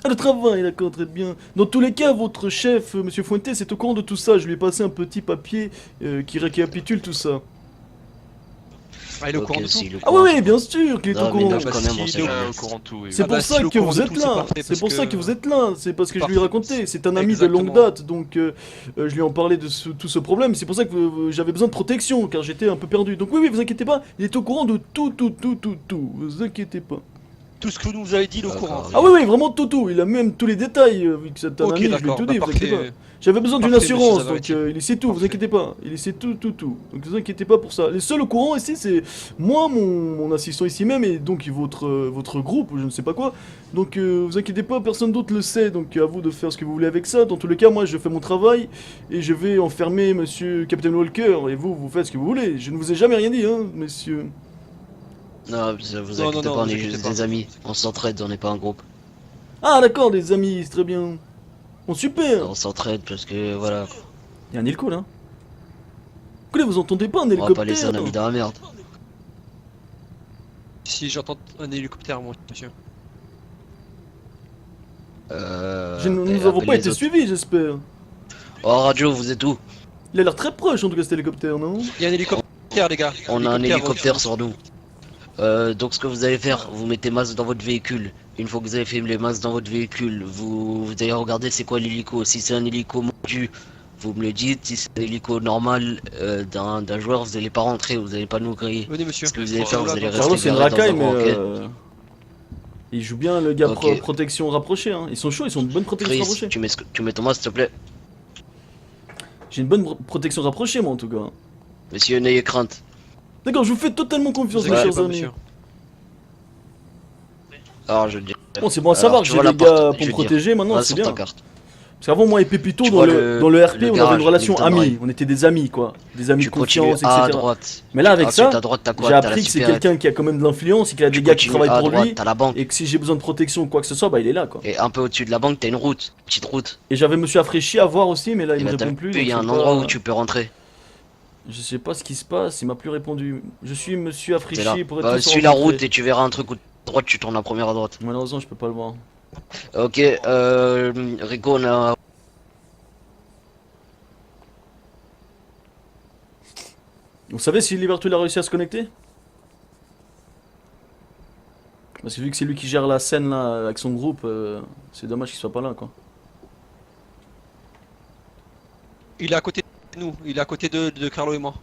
Ah, le travail, d'accord, très bien. Dans tous les cas, votre chef, Monsieur Fuentes, est au courant de tout ça, je lui ai passé un petit papier qui récapitule tout ça. Ah, il est au Ok, courant de tout. si, le Ah oui, courant, oui, bien sûr qu'il est Non, au mais courant. non, bah, quand même, si, on il sait est au- jamais. Au courant de tout, oui. C'est Ah pour bah, ça s'il est au que courant vous de êtes tout, c'est là, parfait, c'est parce pour ça que- que vous êtes là, c'est parce que je lui ai Parfait. raconté, c'est un ami de Exactement. longue date, donc je lui en parlais de tout ce problème, c'est pour ça que j'avais besoin de protection, car j'étais un peu perdu. Donc oui, oui, vous inquiétez pas, il est au courant de tout, vous inquiétez pas. Tout ce que vous nous avez dit, il est au D'accord. courant. Ah oui, oui, vraiment tout, il a même tous les détails, vu que c'est un Ok, ami, je lui ai d'accord, tout bah, dit, vous inquiétez parfait. pas. J'avais besoin d'une Parfait, assurance, monsieur donc Zavarati. il sait tout, vous Parfait. inquiétez pas, il sait tout. Donc vous inquiétez pas pour ça. Les seuls au courant ici, c'est moi, mon assistant ici même, et donc votre groupe, ou je ne sais pas quoi. Donc vous inquiétez pas, personne d'autre le sait, donc à vous de faire ce que vous voulez avec ça. Dans tous les cas, moi je fais mon travail, et je vais enfermer Monsieur Captain Walker, et vous faites ce que vous voulez. Je ne vous ai jamais rien dit, hein, messieurs. Non, vous Non, inquiétez non, pas, on vous est inquiétez juste pas. des amis. On s'entraide, on n'est pas un groupe. Ah d'accord, des amis, c'est très bien. Bon, super. On s'entraide parce que voilà, Il y a un hélico là. Écoutez, vous entendez pas un on va hélicoptère? pas laisser un ami dans la merde. Si j'entends un hélicoptère, moi, monsieur. Nous Et avons appelle pas les été autres. suivis, j'espère. Oh, radio, vous êtes où? Il a l'air très proche en tout cas cet hélicoptère, non? Il y a un hélicoptère, les gars. On a un hélicoptère sur nous. Donc ce que vous allez faire, vous mettez masque dans votre véhicule. Une fois que vous avez fait les masques dans votre véhicule, vous allez regarder c'est quoi l'hélico. Si c'est un hélico mordu, vous me le dites. Si c'est un hélico normal d'un joueur, vous allez pas rentrer, vous allez pas nous griller. Venez, monsieur. Ce que vous allez faire, vous allez Carlos rester c'est une garé dans racaille, un mais coin, ok. il joue bien le gars Ok. protection rapprochée. Hein. Ils sont chauds, ils sont de bonne protection Chris, rapprochée. tu mets ton masque s'il te plaît. J'ai une bonne protection rapprochée, moi en tout cas. Monsieur, n'ayez crainte. D'accord, je vous fais totalement Vous confiance, mes inquiétez chers pas, amis. monsieur. Alors je le dis. Bon, c'est bon à Alors, savoir que tu j'ai vois des la porte, gars je pour veux me dire. protéger maintenant, Va c'est sur bien. ta carte. Parce qu'avant, moi et Pépito, Tu dans vois le RP, le on avait garage, une relation le Milton amie. Ray. On était des amis, quoi. Des amis de Tu continues confiance, à etc. droite. Mais là, avec Ensuite ça, à droite, t'as quoi? j'ai T'as la appris que c'est supérette. quelqu'un qui a quand même de l'influence et qu'il a des Tu gars qui continues travaillent à pour droite, lui. t'as la banque. Et que si j'ai besoin de protection ou quoi que ce soit, bah il est là, quoi. Et un peu au-dessus de la banque, t'as une route, petite route. Et j'avais Monsieur Affraîchi à voir aussi, mais là, Et il me bah, t'as répond vu, plus. il y a donc un je sais endroit pas- où tu peux rentrer. Je sais pas ce qui se passe, il m'a plus répondu. Je suis Monsieur C'est là. Affraîchi pour être Bah, sûr de suis la rencontrer. route et tu verras un truc où à droite, tu tournes la première à droite. Malheureusement, je peux pas le voir. Ok, Rico, on a. Vous savez si Libertul a réussi à se connecter? Parce que vu que c'est lui qui gère la scène là avec son groupe, c'est dommage qu'il soit pas là, quoi. Il est à côté de nous. Il est à côté de Carlo et moi.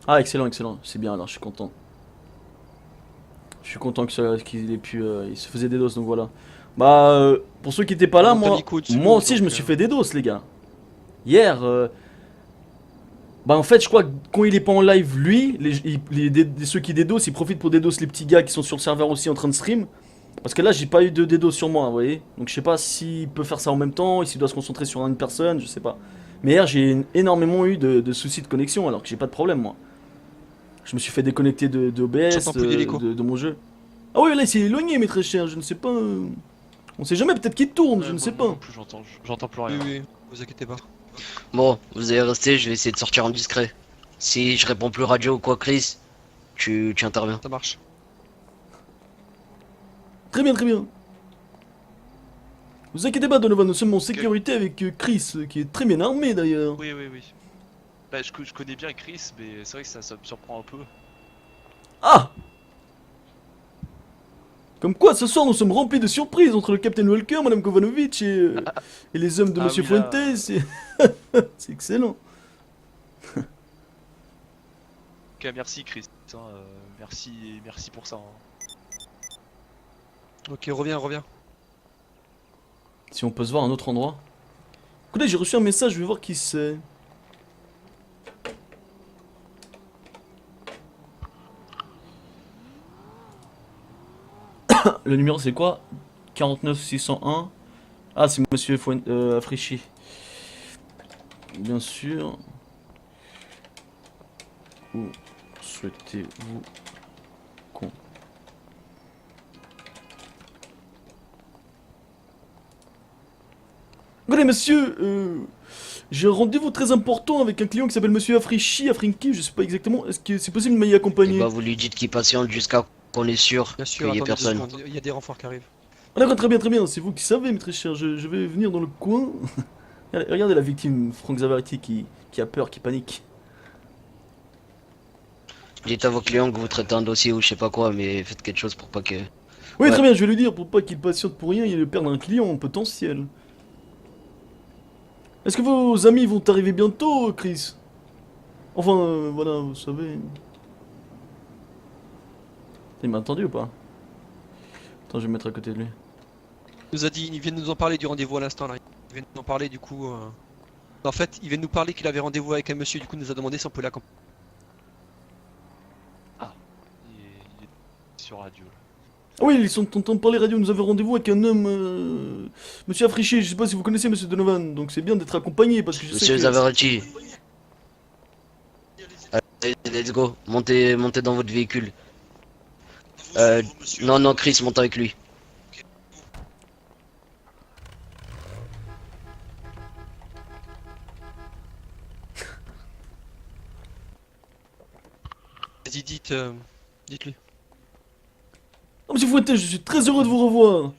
Ah, excellent, excellent. C'est bien, alors, je suis content. Je suis content qu'il ait pu... il se faisait des doses, donc voilà. Bah, pour ceux qui étaient pas là, On a moi... Nico au-dessus de Moi nous, aussi, je me donc, suis fait des doses, les gars. Hier, bah en fait, je crois que quand il est pas en live, lui, ceux qui dédos, ils profitent pour dédos les petits gars qui sont sur le serveur aussi en train de stream. Parce que là, j'ai pas eu de dédos sur moi, vous voyez. Donc je sais pas s'il peut faire ça en même temps, s'il doit se concentrer sur une personne, je sais pas. Mais hier, j'ai énormément eu de soucis de connexion, alors que j'ai pas de problème, moi. Je me suis fait déconnecter de OBS, J'entends plus d'hélico. de mon jeu. Ah oui, là, il s'est éloigné, mes très chers, je ne sais pas. On sait jamais, peut-être qu'il tourne, je ne Moi sais non pas. plus, j'entends plus Oui, rien. oui, vous inquiétez pas. Bon, vous allez rester, je vais essayer de sortir en discret. Si je réponds plus radio ou quoi, Chris, tu interviens. Ça marche. Très bien, très bien. Vous inquiétez pas, Donovan, nous sommes en sécurité avec Chris, qui est très bien armé d'ailleurs. Oui, oui, oui. Bah, je connais bien Chris, mais c'est vrai que ça me surprend un peu. Ah! Comme quoi, ce soir, nous sommes remplis de surprises entre le Captain Walker, Madame Kovanovic et les hommes de Ah Monsieur oui, là. Fuentes. C'est excellent. En tout cas, merci Chris. Hein, merci pour ça. Hein. Ok, reviens. Si on peut se voir à un autre endroit. Écoutez, j'ai reçu un message, je vais voir qui c'est. Le numéro c'est quoi? 49 601. Ah, c'est Monsieur Africhi. Bien sûr. Où souhaitez-vous qu'on... Écoutez, monsieur, j'ai un rendez-vous très important avec un client qui s'appelle Monsieur Afrinki, je sais pas exactement. Est-ce que c'est possible de m'y Et accompagner? bah, vous lui dites qu'il patiente jusqu'à qu'on est sûr Bien sûr, qu'il y ait attendez 2 personne. secondes, il y a des renforts qui arrivent. Ah d'accord, très bien, très bien, c'est vous qui savez, mes très chers, je vais venir dans le coin. Regardez la victime, Frank Zavariti, qui a peur, qui panique. Dites à vos clients que vous traitez un dossier ou je sais pas quoi, mais faites quelque chose pour pas que... Oui, Ouais. très bien, je vais lui dire, pour pas qu'il patiente pour rien, il est perdre un client potentiel. Est-ce que vos amis vont arriver bientôt, Chris? Enfin, voilà, vous savez... Il m'a entendu ou pas? Attends, je vais me mettre à côté de lui. Il nous a dit, il vient de nous en parler du rendez-vous à l'instant là. Il vient de nous en parler du coup. En fait, il vient de nous parler qu'il avait rendez-vous avec un monsieur, du coup il nous a demandé si on peut l'accompagner. Il est sur radio. Là. Ah oui, ils sont en train de parler radio, nous avons rendez-vous avec un homme... Monsieur Afriché, je sais pas si vous connaissez Monsieur Donovan, donc c'est bien d'être accompagné, parce que je sais Monsieur que... Zavarati. Allez, let's go. Montez dans votre véhicule. Non, Chris, monte avec lui. Vas-y, dites-lui. Oh, Monsieur Fuentes, je suis très heureux de vous revoir.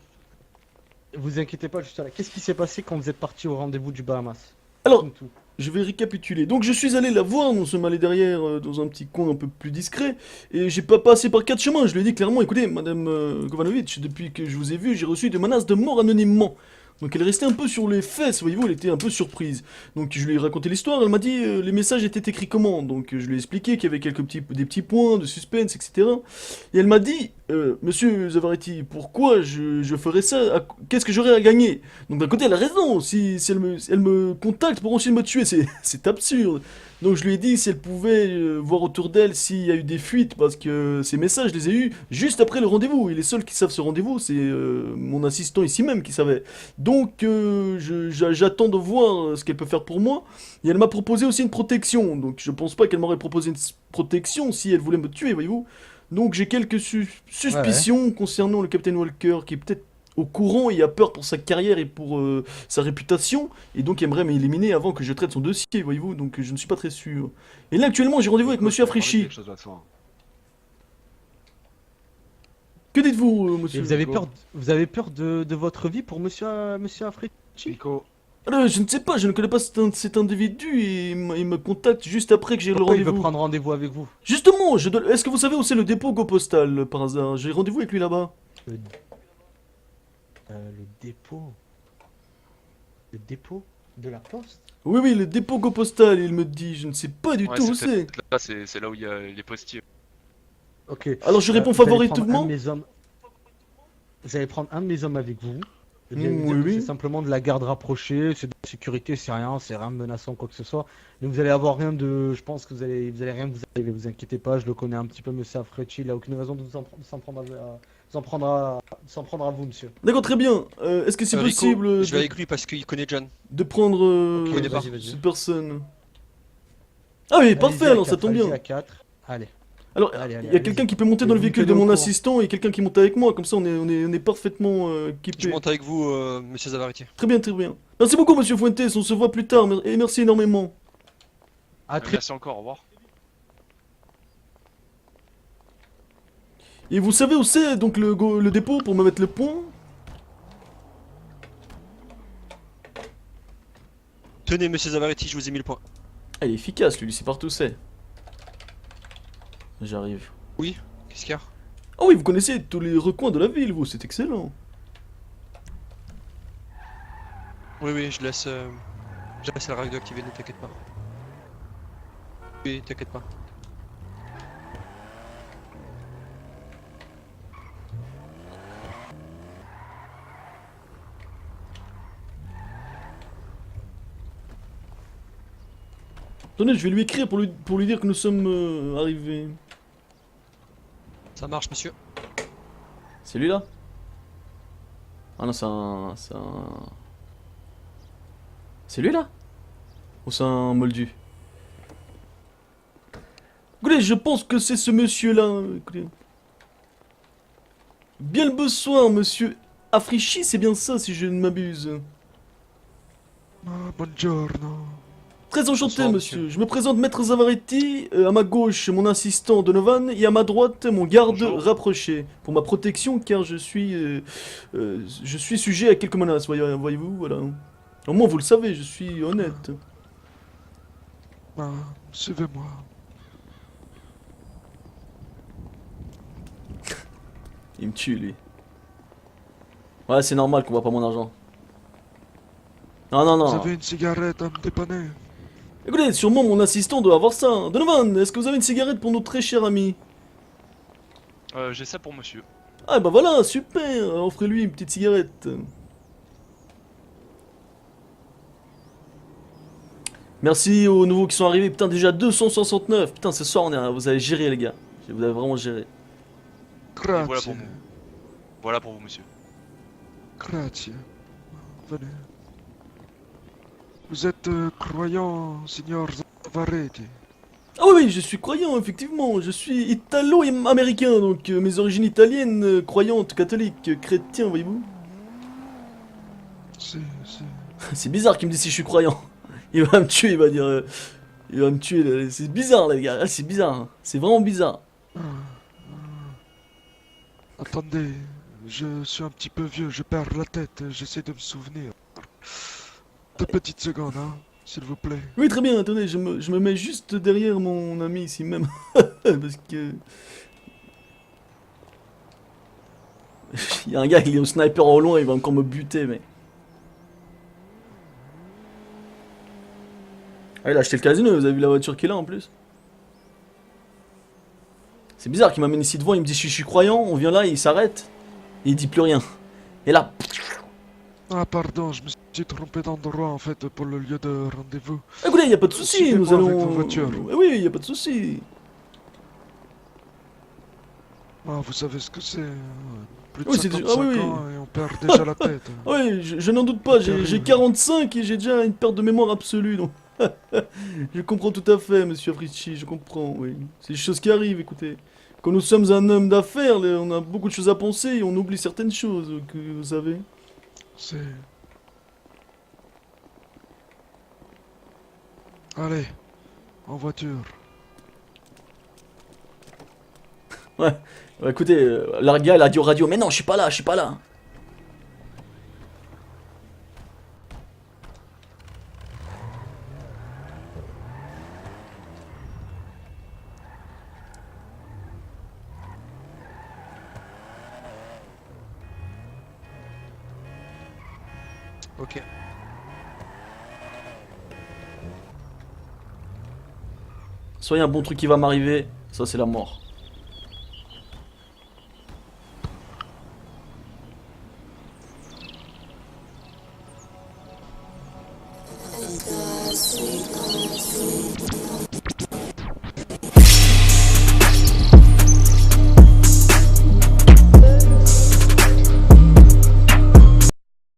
Vous inquiétez pas, juste là. Qu'est-ce qui s'est passé quand vous êtes parti au rendez-vous du Bahamas? Alors, Tout. je vais récapituler. Donc je suis allé la voir, nous sommes allés derrière dans un petit coin un peu plus discret, et j'ai pas passé par 4 chemins, je lui ai dit clairement, écoutez, Madame Kovanovic, depuis que je vous ai vu, j'ai reçu des menaces de mort anonymement. Donc elle restait un peu sur les fesses, voyez-vous, elle était un peu surprise. Donc je lui ai raconté l'histoire, elle m'a dit les messages étaient écrits comment. Donc je lui ai expliqué qu'il y avait des petits points de suspense, etc. Et elle m'a dit, Monsieur Zavareti, pourquoi je ferais ça? Qu'est-ce que j'aurais à gagner? Donc d'un côté elle a raison, si elle me contacte pour essayer de me tuer, c'est absurde. Donc je lui ai dit si elle pouvait voir autour d'elle s'il y a eu des fuites, parce que ces messages je les ai eus juste après le rendez-vous. Et les seuls qui savent ce rendez-vous, c'est mon assistant ici même qui savait. Donc j'attends de voir ce qu'elle peut faire pour moi. Et elle m'a proposé aussi une protection. Donc je pense pas qu'elle m'aurait proposé une protection si elle voulait me tuer, voyez-vous. Donc j'ai quelques suspicions concernant le Captain Walker qui est peut-être au courant et a peur pour sa carrière et pour sa réputation, et donc il aimerait m'éliminer avant que je traite son dossier, voyez-vous, donc je ne suis pas très sûr. Et là actuellement j'ai rendez-vous avec Monsieur Africhi. Que dites-vous, Et monsieur? vous avez peur de votre vie pour monsieur Africhi? Nico, Alors, je ne sais pas, je ne connais pas cet individu et il me contacte juste après que j'ai le Pourquoi il veut rendez-vous. prendre rendez-vous avec vous? Justement, est-ce que vous savez où c'est le dépôt Go Postal par hasard? J'ai rendez-vous avec lui là-bas. Le dépôt. Le dépôt? De la poste? Oui, oui, le dépôt postal, il me dit. Je ne sais pas du Ouais, tout où c'est c'est. peut-être là, c'est là où il y a les postiers. Ok. Alors je réponds Vous allez prendre un favoritement. de mes hommes. Vous allez prendre un de mes hommes avec vous. Je viens de vous Oui, dire que oui. c'est simplement de la garde rapprochée, c'est de la sécurité, c'est rien de menaçant quoi que ce soit. Donc vous allez avoir rien de. Je pense que vous allez rien vous arriver, vous inquiétez pas, je le connais un petit peu, monsieur Afrechi, il a aucune raison de s'en prendre à vous, monsieur. D'accord, très bien. Est-ce que c'est Rico, possible je vais avec lui parce qu'il connaît John. de prendre Ok, connais pas. vas-y, vas-y. cette personne? Ah oui, parfait, Allez-y à alors ça quatre, tombe allez-y bien. à 4. Allez. Alors, Allez, il allez, y a allez-y. quelqu'un qui peut monter Et dans le vous me véhicule de tenez au mon courant. assistant et quelqu'un qui monte avec moi, comme ça on est parfaitement Je équipés. monte avec vous, monsieur Zavariti. Très bien, très bien. Merci beaucoup, monsieur Fuentes, on se voit plus tard, et merci énormément. À très Merci encore, au revoir. Et vous savez où c'est, donc, le dépôt pour me mettre le point? Tenez, monsieur Zavariti, je vous ai mis le point. Ah, il est efficace, lui, il sait partout où c'est. J'arrive. Qu'est-ce qu'il y a? Ah oui, vous connaissez tous les recoins de la ville, vous, c'est excellent. Oui, je laisse la règle activée, ne t'inquiète pas. Oui, t'inquiète pas. Attendez, je vais lui écrire pour lui dire que nous sommes arrivés. Ça marche, monsieur. C'est lui là? Ah non, c'est lui là? Ou c'est un moldu? Écoutez, je pense que c'est ce monsieur là. Écoutez. Bien le bonsoir, monsieur Africhi, c'est bien ça si je ne m'abuse. Buongiorno. Très enchanté, Bonsoir, monsieur. monsieur. Je me présente, maître Zavaretti. À ma gauche, mon assistant Donovan. Et à ma droite, mon garde Bonjour. rapproché. Pour ma protection, car je suis sujet à quelques menaces, voyez-vous, voilà. Au moins, vous le savez, je suis honnête. Suivez-moi. Il me tue, lui. Ouais, c'est normal qu'on voit pas mon argent. Non, non, non. une cigarette à me dépanner? Écoutez, sûrement mon assistant doit avoir ça. Donovan, est-ce que vous avez une cigarette pour notre très cher ami? J'ai ça pour monsieur. Ah, bah voilà, super. Offrez-lui une petite cigarette. Merci aux nouveaux qui sont arrivés. Putain, déjà 269. Putain, ce soir, vous avez géré, les gars. Vous avez vraiment géré. Et voilà pour vous. Voilà pour vous, monsieur. Grazie. Venez. Vous êtes croyant, signor Zavaretti? Ah oui, oui, je suis croyant, effectivement. Je suis italo-américain, donc mes origines italiennes, croyantes, catholiques, chrétien, voyez-vous. Si. C'est bizarre qu'il me dise si je suis croyant. Il va me tuer, il va dire... il va me tuer, là. C'est bizarre, les gars. Ah, c'est bizarre. Hein. C'est vraiment bizarre. Attendez, je suis un petit peu vieux, je perds la tête, j'essaie de me souvenir. 2 petites secondes, hein, s'il vous plaît. Oui, très bien, attendez, je me mets juste derrière mon ami ici même. Parce que... Il y a un gars qui est au sniper au loin, il va encore me buter, mec. Ah, il a acheté le casino, vous avez vu la voiture qu'il a en plus? C'est bizarre qu'il m'amène ici devant, il me dit je suis croyant, on vient là, il s'arrête. Et il dit plus rien. Et là... Ah pardon, je me suis trompé d'endroit en fait pour le lieu de rendez-vous. Écoutez, y a pas de souci, Suivez-moi nous allons... avec vos voitures. Oui, y a pas de souci. Ah, vous savez ce que c'est, hein. Plus de Oui, c'est 55 déjà- ah oui, oui. ans et on perd déjà la tête. Oui, je n'en doute pas, j'ai Terrible. 45 et j'ai déjà une perte de mémoire absolue, donc... je comprends tout à fait, monsieur Africi, je comprends, oui. C'est des choses qui arrivent, écoutez. Quand nous sommes un homme d'affaires, on a beaucoup de choses à penser et on oublie certaines choses, que vous savez. C'est... Allez, en voiture. Ouais, écoutez, Larga, elle a dit au radio, mais non, je suis pas là, je suis pas là. Ok. Soit il y a un bon truc qui va m'arriver, ça c'est la mort. Sweet,